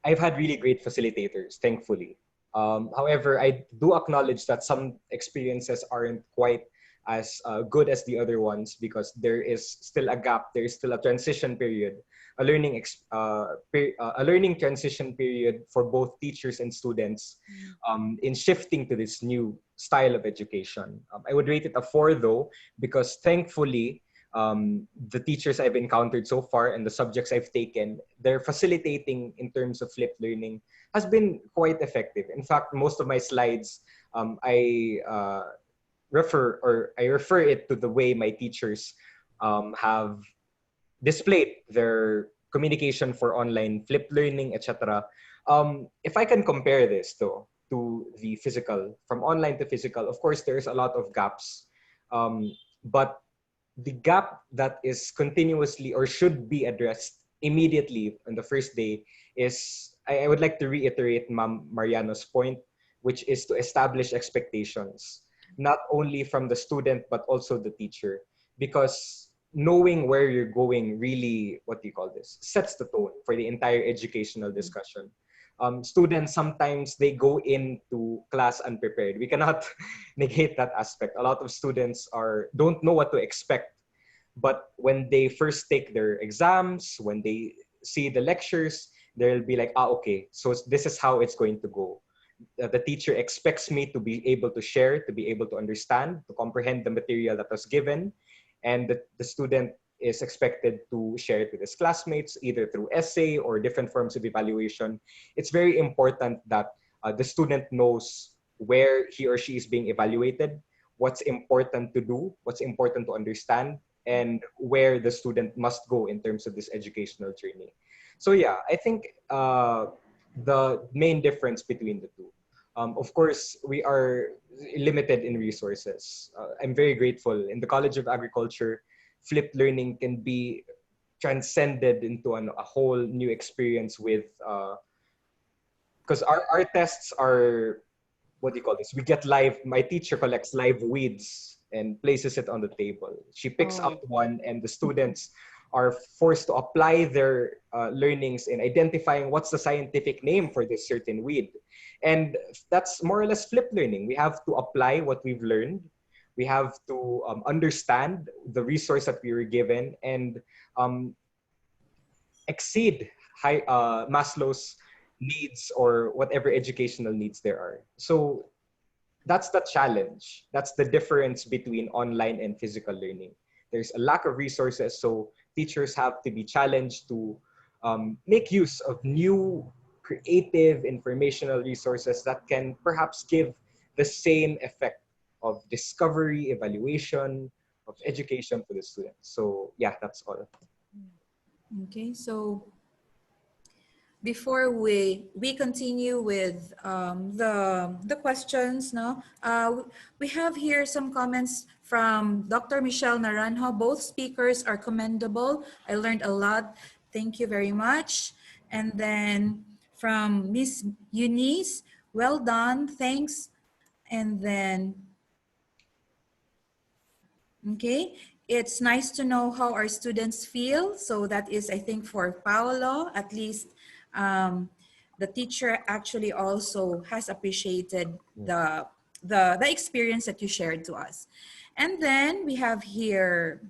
I've had really great facilitators, thankfully. However, I do acknowledge that some experiences aren't quite as good as the other ones, because there is still a gap, there is still a transition period, a learning transition period for both teachers and students in shifting to this new style of education. I would rate it a 4 though, because thankfully, the teachers I've encountered so far and the subjects I've taken, their facilitating in terms of flipped learning has been quite effective. In fact, most of my slides, I refer it to the way my teachers have displayed their communication for online flipped learning, etc. If I can compare this though to the physical, from online to physical, of course there's a lot of gaps, but the gap that is continuously or should be addressed immediately on the first day is, I would like to reiterate Ma'am Mariano's point which is to establish expectations, not only from the student, but also the teacher. Because knowing where you're going really, what do you call this, sets the tone for the entire educational discussion. Students sometimes they go into class unprepared. We cannot negate that aspect. A lot of students don't know what to expect, but when they first take their exams, when they see the lectures, they'll be like, okay, so this is how it's going to go. The teacher expects me to be able to share, to be able to understand, to comprehend the material that was given, and the student is expected to share it with his classmates, either through essay or different forms of evaluation. It's very important that the student knows where he or she is being evaluated, what's important to do, what's important to understand, and where the student must go in terms of this educational journey. So yeah, I think the main difference between the two. Of course, we are limited in resources. I'm very grateful. In the College of Agriculture, flipped learning can be transcended into a whole new experience with, because our tests are, what do you call this? We get live, my teacher collects live weeds and places it on the table. She picks Oh. out one, and the students are forced to apply their learnings in identifying what's the scientific name for this certain weed. And that's more or less flipped learning. We have to apply what we've learned. We have to understand the resource that we were given and exceed Maslow's needs or whatever educational needs there are. So that's the challenge. That's the difference between online and physical learning. There's a lack of resources, so teachers have to be challenged to make use of new creative informational resources that can perhaps give the same effect of discovery, evaluation, of education to the students. So yeah, that's all. Okay, so before we continue with the questions, no, we have here some comments from Dr. Michelle Naranjo. Both speakers are commendable. I learned a lot. Thank you very much. And then from Miss Eunice, well done. Thanks. And then, okay, it's nice to know how our students feel. So that is, I think, for Paolo, at least the teacher actually also has appreciated the experience that you shared to us. And then we have here,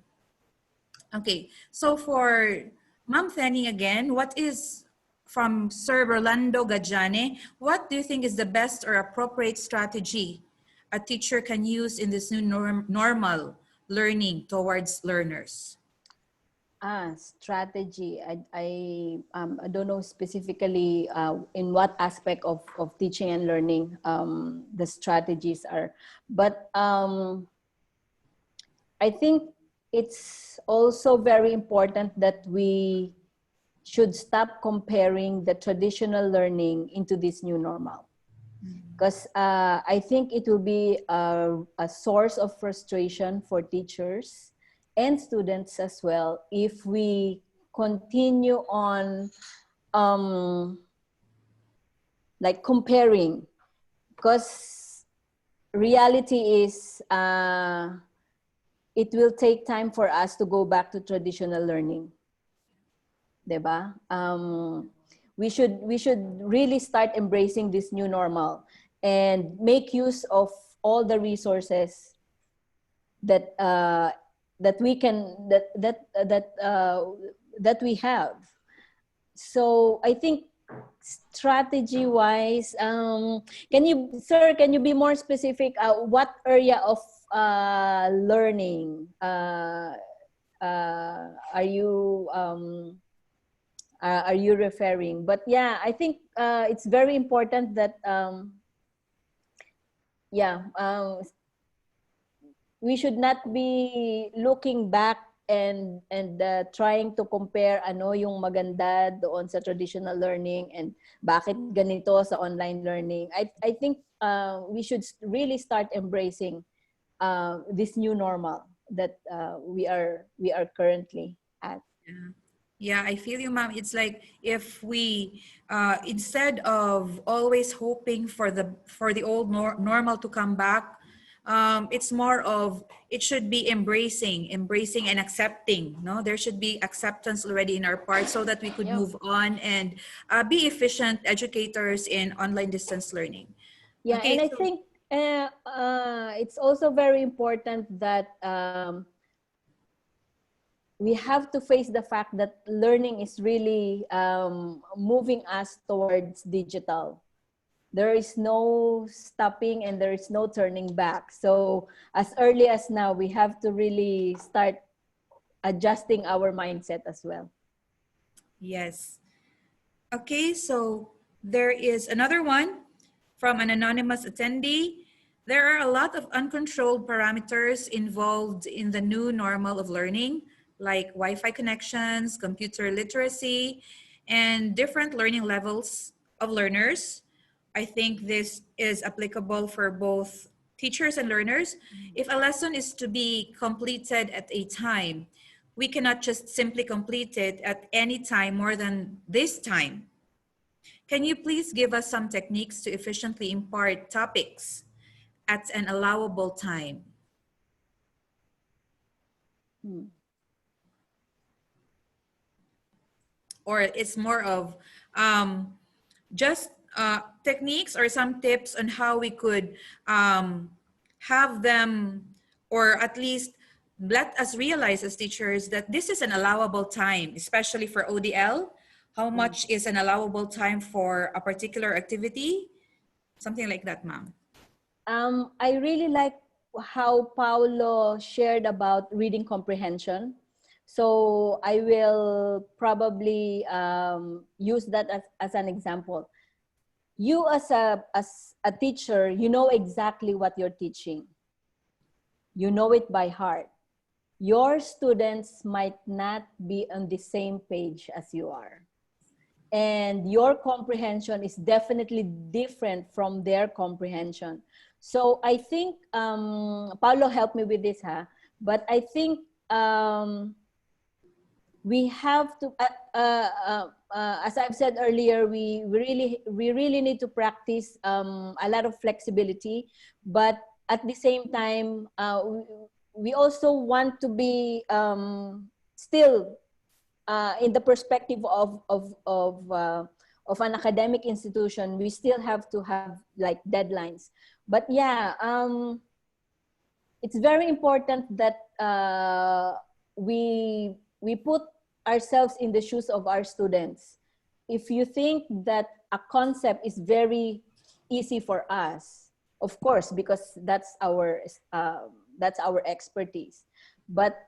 okay, so for Ma'am Fanny again, what is, from Sir Rolando Gajane, what do you think is the best or appropriate strategy a teacher can use in this new normal learning towards learners? Strategy. I don't know specifically in what aspect of teaching and learning the strategies are, but I think it's also very important that we should stop comparing the traditional learning into this new normal. Because I think it will be a source of frustration for teachers and students as well if we continue on like comparing. Because reality is it will take time for us to go back to traditional learning. Diba? We should really start embracing this new normal and make use of all the resources that that we can that we have. So I think strategy wise, can you be more specific? What area of learning are you referring? But yeah, I think it's very important that we should not be looking back and trying to compare ano yung maganda doon sa traditional learning and bakit ganito sa online learning. I think we should really start embracing this new normal that we are currently at. Yeah. Yeah, I feel you, ma'am. It's like if we, instead of always hoping for the old normal to come back, it's more of it should be embracing and accepting. No, there should be acceptance already in our part so that we could Yeah. move on and be efficient educators in online distance learning. Yeah, Okay, and I so think it's also very important that we have to face the fact that learning is really moving us towards digital. There is no stopping and there is no turning back. So as early as now, we have to really start adjusting our mindset as well. yes. Okay, so there is another one from an anonymous attendee. There are a lot of uncontrolled parameters involved in the new normal of learning, like Wi-Fi connections, computer literacy, and different learning levels of learners. I think this is applicable for both teachers and learners. If a lesson is to be completed at a time, we cannot just simply complete it at any time more than this time. Can you please give us some techniques to efficiently impart topics at an allowable time? Hmm. Or it's more of just techniques or some tips on how we could have them, or at least let us realize as teachers that this is an allowable time, especially for ODL. How much is an allowable time for a particular activity? Something like that, ma'am. I really like how Paulo shared about reading comprehension. So I will probably use that as an example. You as a teacher, you know exactly what you're teaching. You know it by heart. Your students might not be on the same page as you are. And your comprehension is definitely different from their comprehension. So I think, Paulo helped me with this, but I think we have to, as I've said earlier, we really need to practice a lot of flexibility, but at the same time, we also want to be still in the perspective of an academic institution. We still have to have like deadlines. But yeah, it's very important that we put ourselves in the shoes of our students. If you think that a concept is very easy for us, of course, because that's our expertise. But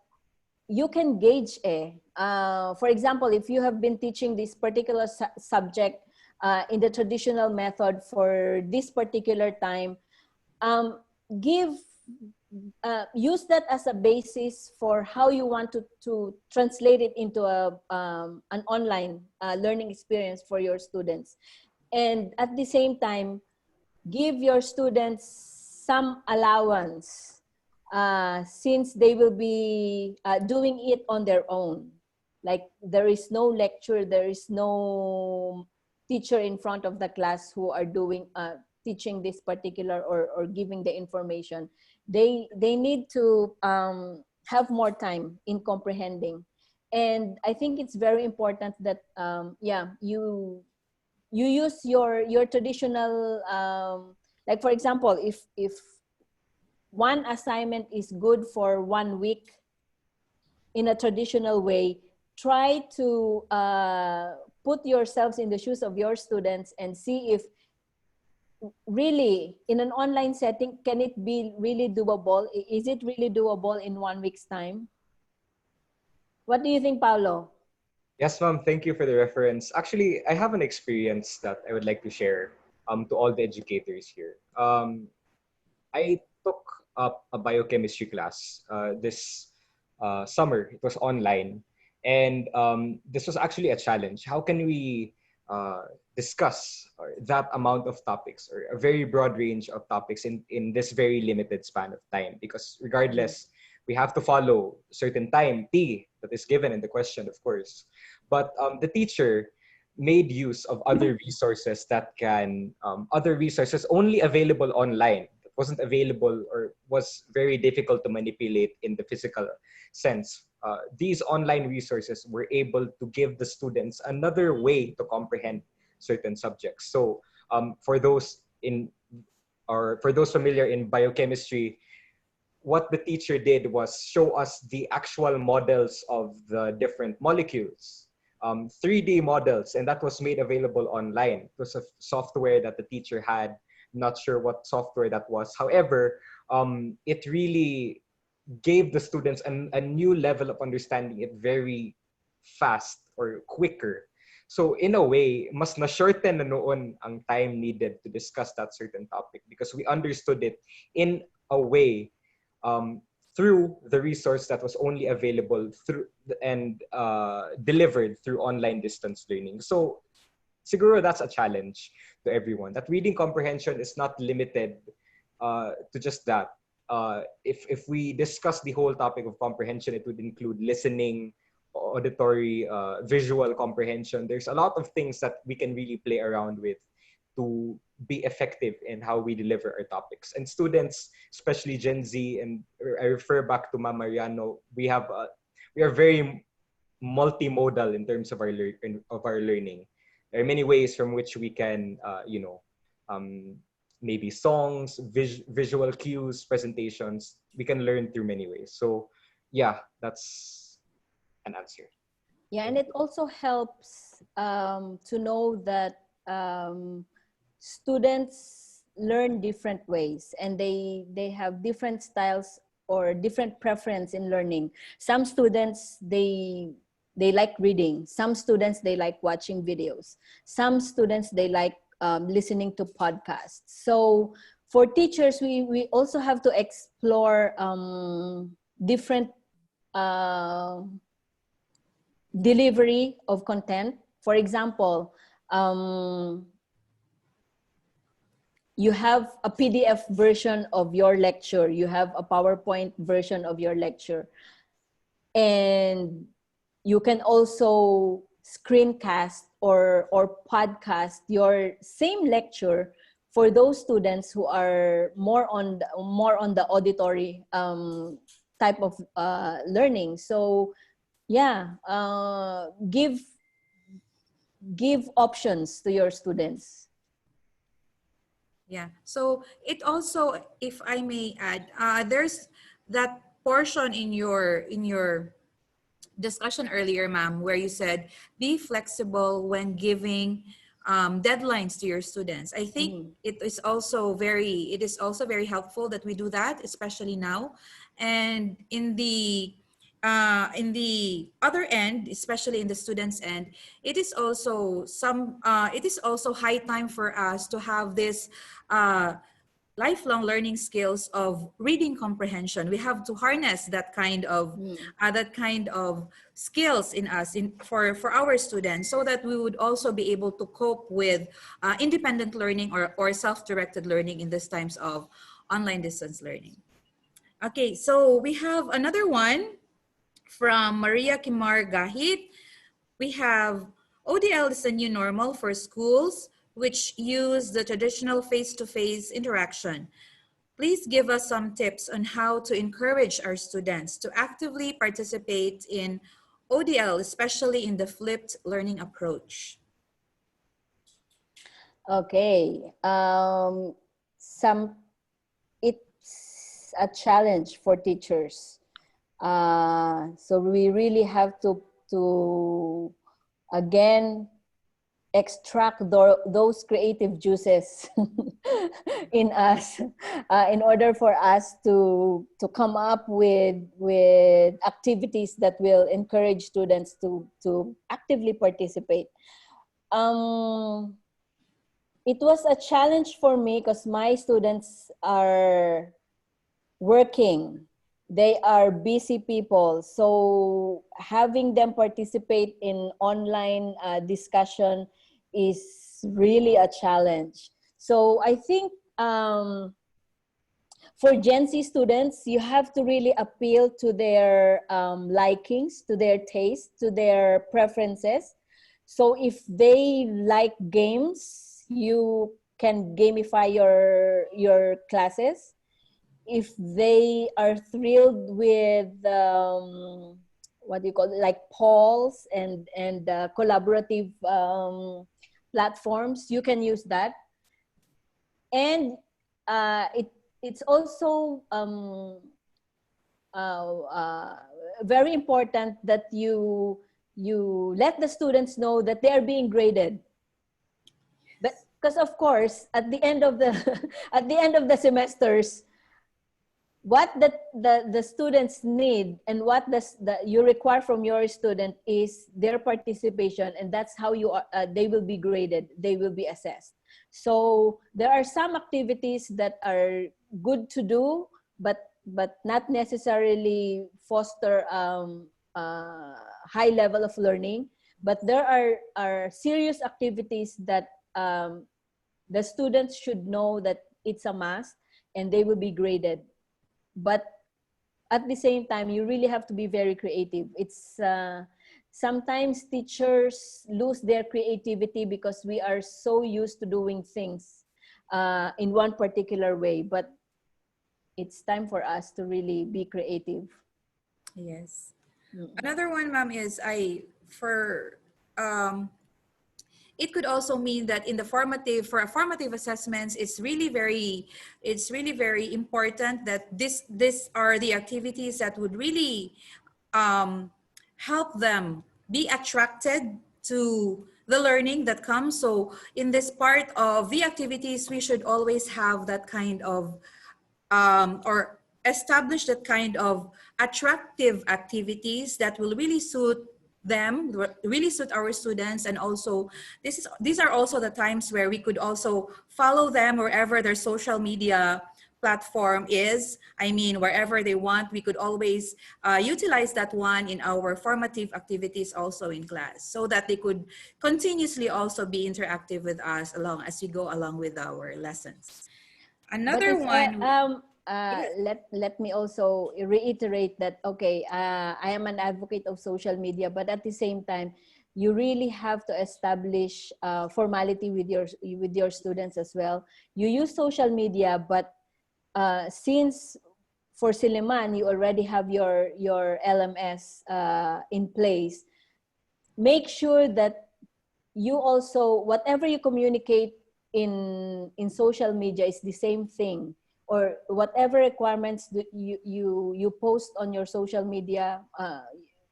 you can gauge for example, if you have been teaching this particular subject in the traditional method for this particular time, give use that as a basis for how you want to translate it into an online learning experience for your students. And at the same time, give your students some allowance since they will be doing it on their own. Like there is no lecture, there is no teacher in front of the class who are doing teaching this particular or giving the information. They need to have more time in comprehending. And I think it's very important that yeah, you use your traditional like for example, if one assignment is good for 1 week in a traditional way, try to put yourselves in the shoes of your students and see if really in an online setting, can it be really doable? Is it really doable in 1 week's time? What do you think, Paolo? Yes, ma'am. Thank you for the reference. Actually, I have an experience that I would like to share to all the educators here. I took up a biochemistry class this summer. It was online. And this was actually a challenge. How can we discuss that amount of topics or a very broad range of topics in this very limited span of time? Because regardless, we have to follow certain time T that is given in the question, of course. But the teacher made use of other resources that can other resources only available online, that wasn't available or was very difficult to manipulate in the physical sense. These online resources were able to give the students another way to comprehend certain subjects. So for those in or for those familiar in biochemistry, what the teacher did was show us the actual models of the different molecules, 3D models, and that was made available online. It was a software that the teacher had. Not sure what software that was. However, it really gave the students a new level of understanding it very fast or quicker. So in a way, mas na-shorten na noon ang time needed to discuss that certain topic because we understood it in a way through the resource that was only available through and delivered through online distance learning. So siguro that's a challenge to everyone. That reading comprehension is not limited to just that. If we discuss the whole topic of comprehension, it would include listening, auditory, visual comprehension. There's a lot of things that we can really play around with to be effective in how we deliver our topics. And students, especially Gen Z, and I refer back to Ma'am Mariano, we are very multimodal in terms of our learning. There are many ways from which we can, maybe songs, visual cues, presentations. We can learn through many ways. So, yeah, that's an answer. Yeah, and it also helps to know that students learn different ways, and they have different styles or different preference in learning. Some students, they like reading. Some students, they like watching videos. Some students, they like listening to podcasts. So for teachers, we also have to explore different delivery of content. For example, you have a PDF version of your lecture, you have a PowerPoint version of your lecture, and you can also screencast or podcast your same lecture for those students who are more on the auditory type of learning. So yeah, give options to your students. Yeah. So it also, if I may add, there's that portion in your discussion earlier, ma'am, where you said be flexible when giving deadlines to your students. I think it is also very helpful that we do that, especially now. And in the other end, especially in the students' end, it is also high time for us to have this lifelong learning skills of reading comprehension. We have to harness that kind of skills in us for our students, so that we would also be able to cope with independent learning or self-directed learning in these times of online distance learning. Okay, so we have another one from Maria Kimar Gahit. We have ODL is a new normal for schools which use the traditional face-to-face interaction. Please give us some tips on how to encourage our students to actively participate in ODL, especially in the flipped learning approach. Okay, it's a challenge for teachers. So we really have to again extract those creative juices in us in order for us to come up with activities that will encourage students to actively participate. It was a challenge for me because my students are working. They are busy people. So having them participate in online discussion is really a challenge. So I think for Gen Z students, you have to really appeal to their likings, to their taste, to their preferences. So if they like games, you can gamify your classes. If they are thrilled with what do you call it, like polls and collaborative platforms, you can use that. And it's also very important that you let the students know that they are being graded. But because of course, at the end of the at the end of the semesters, what the students need and what you require from your student is their participation, and that's how you are, they will be graded, they will be assessed. So there are some activities that are good to do, but not necessarily foster high level of learning. But there are serious activities that the students should know that it's a must, and they will be graded. But at the same time, you really have to be very creative. It's sometimes teachers lose their creativity because we are so used to doing things in one particular way. But it's time for us to really be creative. Yes. Another one, ma'am, is it could also mean that in the formative assessments, it's really very important that this are the activities that would really help them be attracted to the learning that comes. So in this part of the activities, we should always have that kind of or establish that kind of attractive activities that will really suit them, really suit our students. And also these are also the times where we could also follow them wherever their social media platform is. I mean, wherever they want, we could always utilize that one in our formative activities also in class, so that they could continuously also be interactive with us along as we go along with our lessons. Another one. Yes. Let me also reiterate that, okay, I am an advocate of social media, but at the same time, you really have to establish formality with your students as well. You use social media, but since for Silliman, you already have your LMS in place, make sure that you also, whatever you communicate in social media is the same thing, or whatever requirements that you post on your social media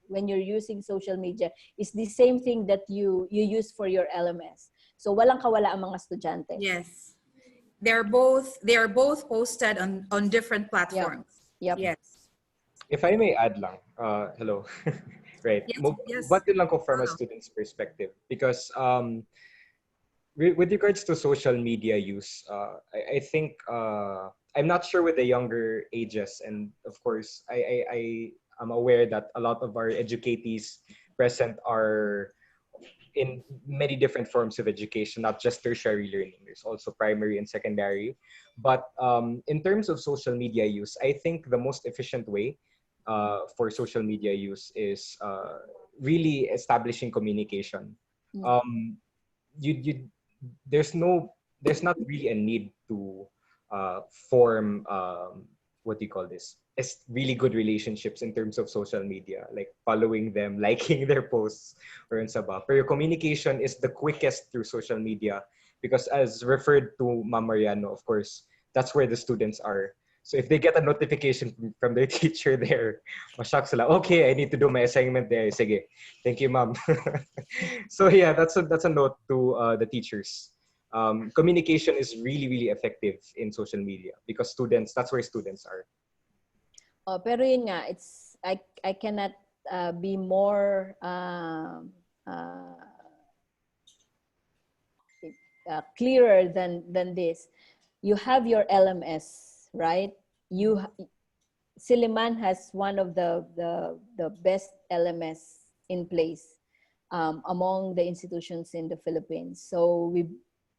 when you're using social media is the same thing that you use for your LMS. So walang kawala ang mga estudyante. Yes. They are both posted on different platforms. Yep. Yes. If I may add lang, hello. Right. Yes. But yun lang ko from a student's perspective, because with regards to social media use, I think I'm not sure with the younger ages, and of course I am aware that a lot of our educatees present are in many different forms of education, not just tertiary learning. There's also primary and secondary. But in terms of social media use, I think the most efficient way for social media use is really establishing communication. There's not really a need to form what do you call this? It's really good relationships in terms of social media, like following them, liking their posts, or in sabah. But your communication is the quickest through social media, because as referred to Ma'am Mariano, of course, that's where the students are. So if they get a notification from their teacher there, mashock sila, okay, I need to do my assignment there. Sige, thank you, ma'am. So yeah, that's a note to the teachers. Communication is really, really effective in social media, because that's where students are. Oh, pero yun nga, I cannot be more clearer than this. You have your LMS, right? Silliman has one of the best LMS in place among the institutions in the Philippines. So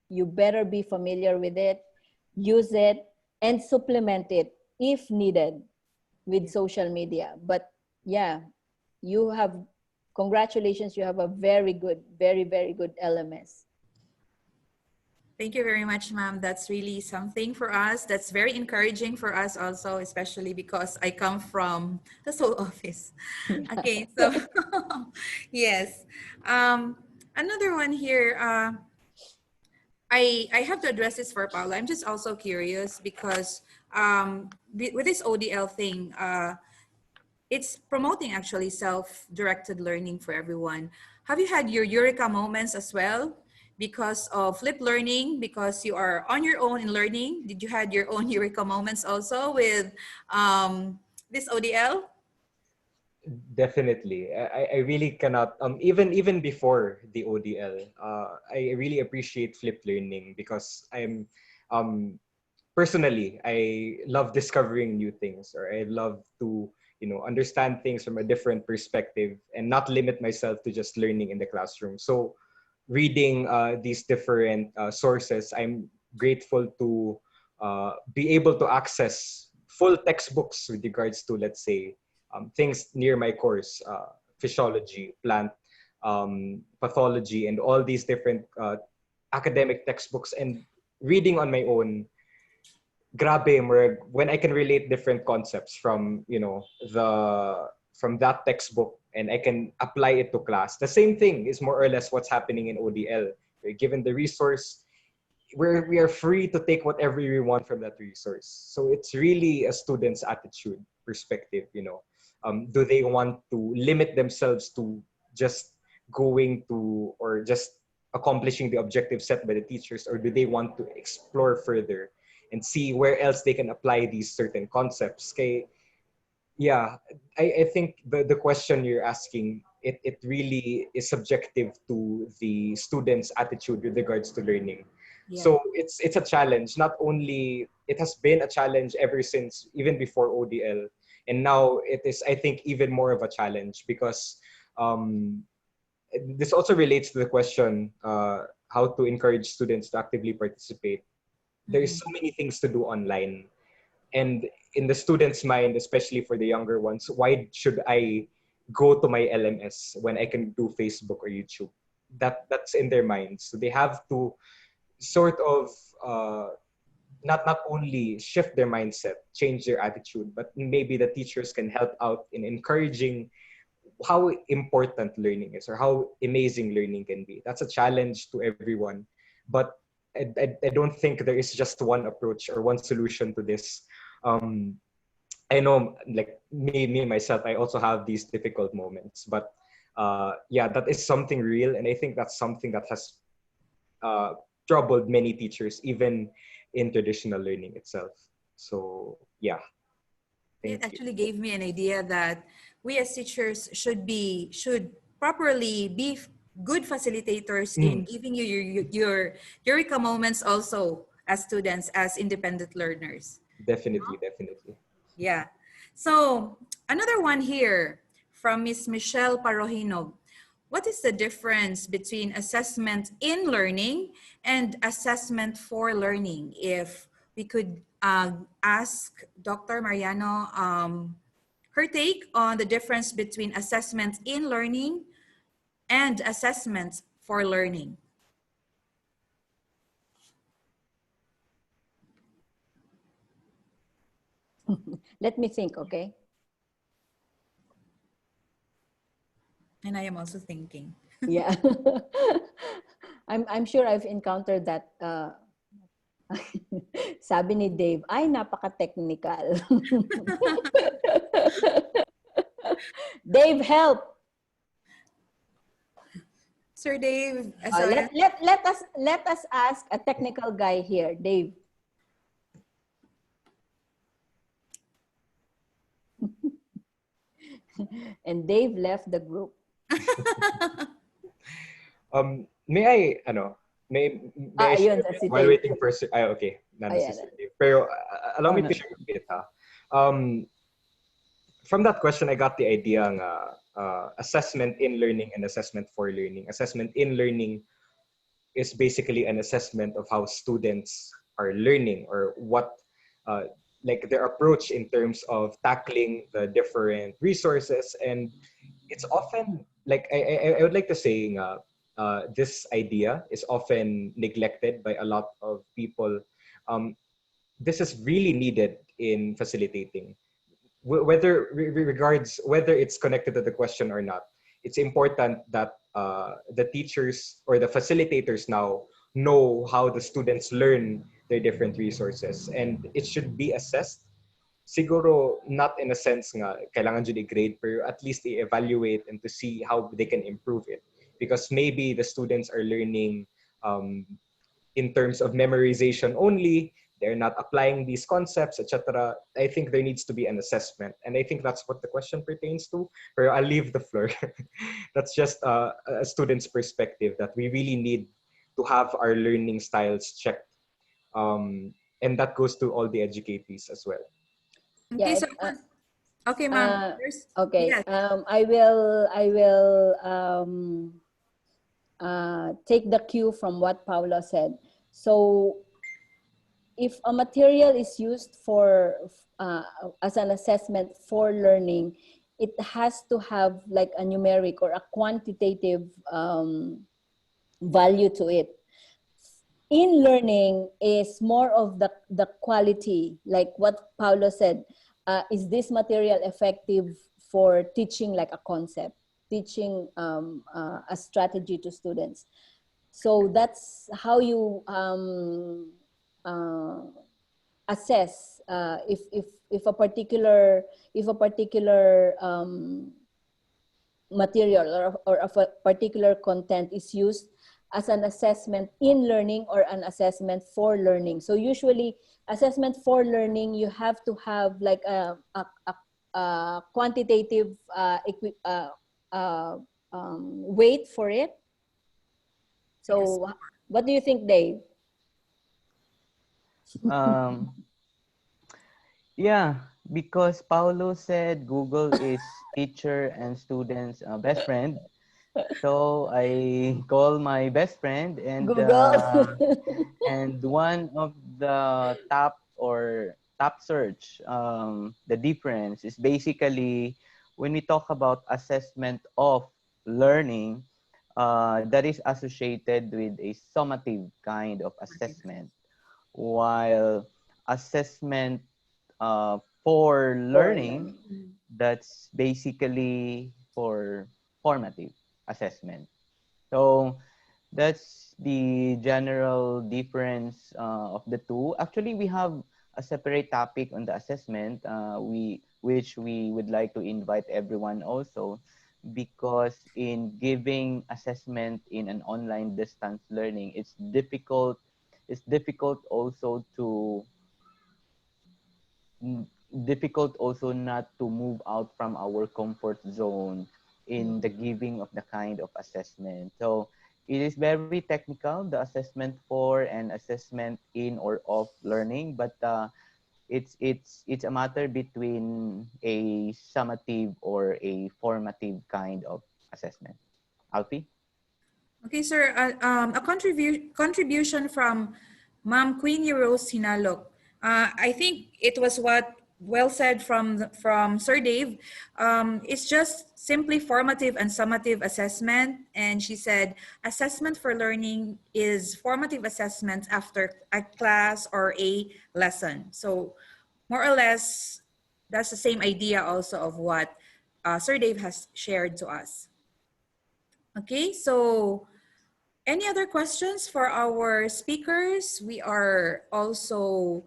you better be familiar with it, use it, and supplement it if needed with social media. But yeah, you have, congratulations, you have a very good, very, very good LMS. Thank you very much, ma'am. That's really something for us. That's very encouraging for us also, especially because I come from the Seoul office. Okay, so yes. Another one here. I have to address this for Paula. I'm just also curious because with this ODL thing, it's promoting actually self-directed learning for everyone. Have you had your eureka moments as well because of flip learning, because you are on your own in learning? Did you had your own eureka moments also with this ODL? Definitely. I really cannot even before the ODL, I really appreciate flipped learning because I'm personally I love discovering new things, or I love to, understand things from a different perspective and not limit myself to just learning in the classroom. So reading these different sources, I'm grateful to be able to access full textbooks with regards to, let's say, things near my course, physiology, plant pathology, and all these different academic textbooks, and reading on my own. Grabe, when I can relate different concepts from, from that textbook, and I can apply it to class. The same thing is more or less what's happening in ODL. Given the resource, we are free to take whatever we want from that resource. So it's really a student's attitude, perspective. Do they want to limit themselves to just going to, or just accomplishing the objective set by the teachers, or do they want to explore further and see where else they can apply these certain concepts? Yeah, I think the question you're asking, it really is subjective to the student's attitude with regards to learning. Yeah. So it's a challenge. Not only it has been a challenge ever since, even before ODL, and now it is, I think, even more of a challenge because this also relates to the question, how to encourage students to actively participate. There's so many things to do online, and in the student's mind, especially for the younger ones, why should I go to my LMS when I can do Facebook or YouTube? That's in their minds. So they have to sort of not only shift their mindset, change their attitude, but maybe the teachers can help out in encouraging how important learning is, or how amazing learning can be. That's a challenge to everyone, but I don't think there is just one approach or one solution to this. I know, like me myself, I also have these difficult moments, but yeah, that is something real, and I think that's something that has troubled many teachers, even in traditional learning itself. So yeah, It thank you. actually gave me an idea that we as teachers should properly be good facilitators in giving you your eureka moments also as students, as independent learners. Definitely, definitely. Yeah. So another one here from Miss Michelle Parohino. What is the difference between assessment in learning and assessment for learning? If we could ask Dr. Mariano her take on the difference between assessment in learning and assessment for learning. Let me think, okay? And I am also thinking. Yeah. I'm sure I've encountered that. Sabi ni Dave, ay napaka-technical. Dave, help. Sir Dave, Let us ask a technical guy here, Dave. And Dave left the group. May I, may I ayun, share si while Dave. waiting for, okay, Ayan. pero allow me Ano? to share a bit, ha. From that question, I got the idea nga, assessment in learning and assessment for learning. Assessment in learning is basically an assessment of how students are learning, or what like their approach in terms of tackling the different resources. And it's often like I would like to say this idea is often neglected by a lot of people. Um, this is really needed in facilitating, whether regards whether it's connected to the question or not. It's important that the teachers or the facilitators now know how the students learn their different resources, and it should be assessed. Siguro not in a sense nga kailangan jud i-grade, pero at least i-evaluate and to see how they can improve it, because maybe the students are learning um, in terms of memorization only. They're not applying these concepts, etc. I think there needs to be an assessment, and I think that's what the question pertains to. But I'll leave the floor. That's just a student's perspective, that we really need to have our learning styles checked, and that goes to all the educatees as well. Okay, Yeah, so okay, ma'am. okay. Yes. I will take the cue from what Paula said. So if a material is used for as an assessment for learning, it has to have like a numeric or a quantitative value to it. In learning is more of the quality, like what Paulo said. Is this material effective for teaching like a concept, teaching a strategy to students? So that's how you assess if a particular material or a particular content is used as an assessment in learning or an assessment for learning. So usually assessment for learning, you have to have like a quantitative weight for it. So what do you think, Dave? Um, yeah, because Paulo said Google is teacher and students' best friend. So I call my best friend, Google. and one of the top search, the difference is basically when we talk about assessment of learning, that is associated with a summative kind of assessment, while assessment for For learning, learning. that's basically for formative assessment. So that's the general difference of the two. Actually, we have a separate topic on the assessment, which we would like to invite everyone also, because in giving assessment in an online distance learning, it's difficult. It's difficult also to difficult also not to move out from our comfort zone in the giving of the kind of assessment. So it is very technical, the assessment for and assessment in or of learning, but it's a matter between a summative or a formative kind of assessment. Alpi? Okay, sir. A contribution from Ma'am Queenie Rose Hinalok. I think it was what well said from Sir Dave. It's just simply formative and summative assessment. And she said assessment for learning is formative assessment after a class or a lesson. So more or less, that's the same idea also of what Sir Dave has shared to us. Okay, so any other questions for our speakers? We are also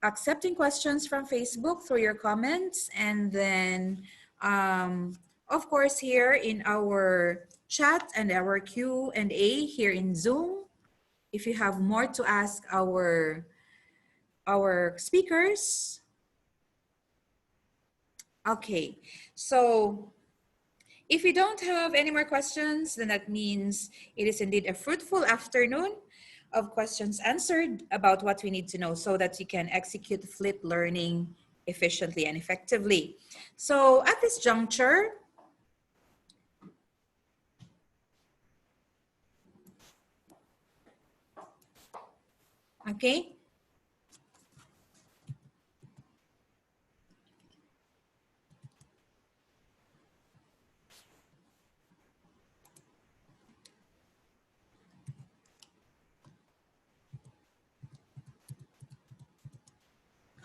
accepting questions from Facebook through your comments. And then, of course, here in our chat and our Q&A here in Zoom, if you have more to ask our speakers. Okay, so if you don't have any more questions, then that means it is indeed a fruitful afternoon of questions answered about what we need to know so that you can execute flipped learning efficiently and effectively. So at this juncture, okay,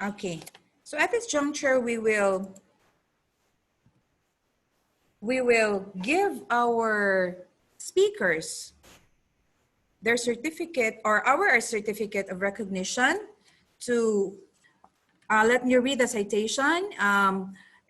Okay. So at this juncture, we will give our speakers their certificate or our certificate of recognition to, let me read the citation.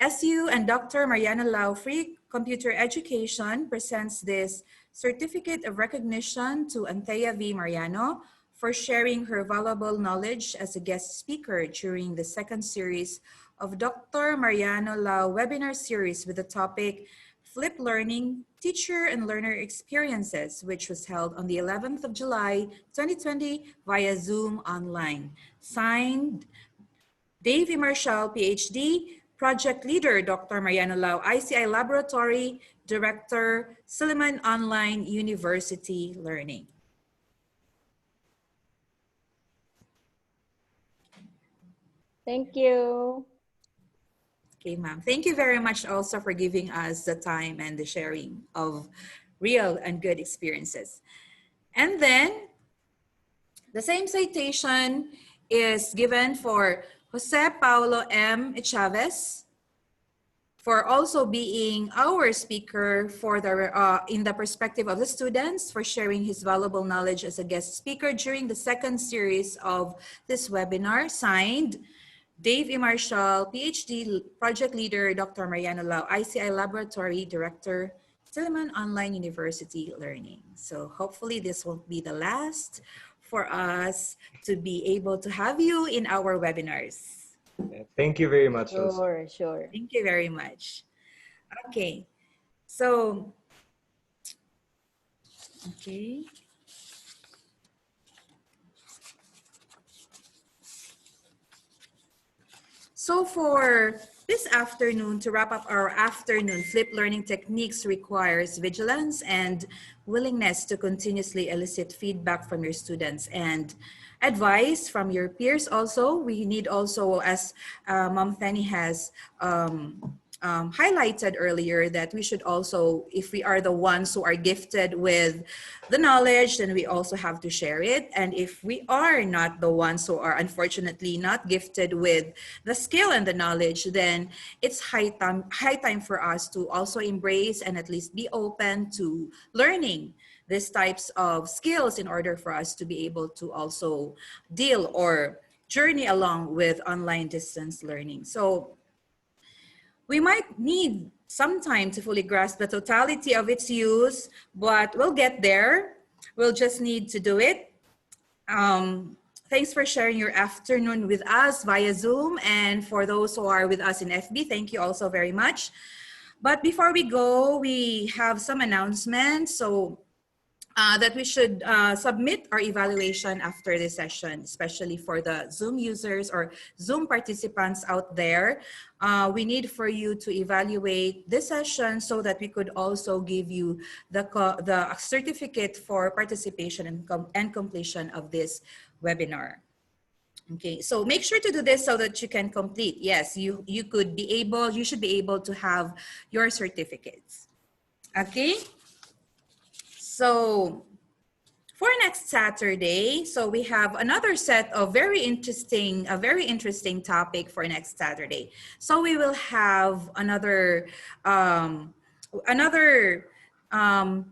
SU and Dr. Mariana Lau Free Computer Education presents this certificate of recognition to Anthea V. Mariano for sharing her valuable knowledge as a guest speaker during the second series of Dr. Mariano Lau webinar series with the topic Flip Learning, Teacher and Learner Experiences, which was held on the 11th of July, 2020 via Zoom online. Signed, Dave Marshall, PhD, Project Leader, Dr. Mariano Lau, ICI Laboratory, Director, Silliman Online University Learning. Thank you. Okay, ma'am. Thank you very much also for giving us the time and the sharing of real and good experiences. And then the same citation is given for Jose Paulo M. Chavez for also being our speaker for the in the perspective of the students, for sharing his valuable knowledge as a guest speaker during the second series of this webinar. Signed, Dave E. Marshall, PhD, Project Leader, Dr. Mariano Lau, ICI Laboratory Director, Silliman Online University Learning. So hopefully this won't be the last for us to be able to have you in our webinars. Thank you very much. Sure, sure. Thank you very much. Okay, so, okay. So for this afternoon, to wrap up our afternoon, flip learning techniques requires vigilance and willingness to continuously elicit feedback from your students and advice from your peers. Also, we need also, as Mom Fanny has highlighted earlier, that we should also, if we are the ones who are gifted with the knowledge, then we also have to share it. And if we are not the ones who are unfortunately not gifted with the skill and the knowledge, then it's high time for us to also embrace and at least be open to learning these types of skills in order for us to be able to also deal or journey along with online distance learning. So we might need some time to fully grasp the totality of its use, but we'll get there. We'll just need to do it. Thanks for sharing your afternoon with us via Zoom. And for those who are with us in FB, thank you also very much. But before we go, we have some announcements. So that we should submit our evaluation after this session, especially for the Zoom users or Zoom participants out there. We need for you to evaluate this session so that we could also give you the certificate for participation and completion of this webinar. Okay, so make sure to do this so that you can complete. Yes, you should be able to have your certificates. Okay. So for next Saturday, so we have another set of a very interesting topic for next Saturday. So we will have another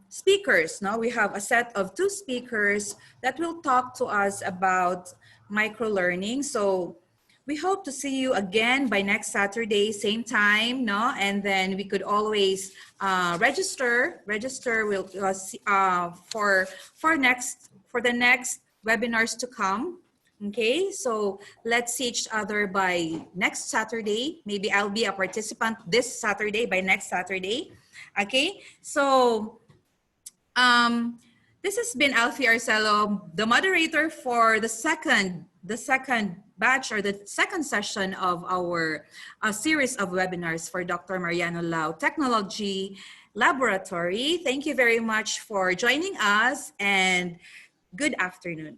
speakers. Now we have a set of 2 speakers that will talk to us about microlearning. So we hope to see you again by next Saturday, same time, no? And then we could always register will for the next webinars to come. Okay, so let's see each other by next Saturday. Maybe I'll be a participant this Saturday by next Saturday. Okay, so this has been Alfie Arcelo, the moderator for the second batch or the second session of our series of webinars for Dr. Mariano Lau Technology Laboratory. Thank you very much for joining us and good afternoon.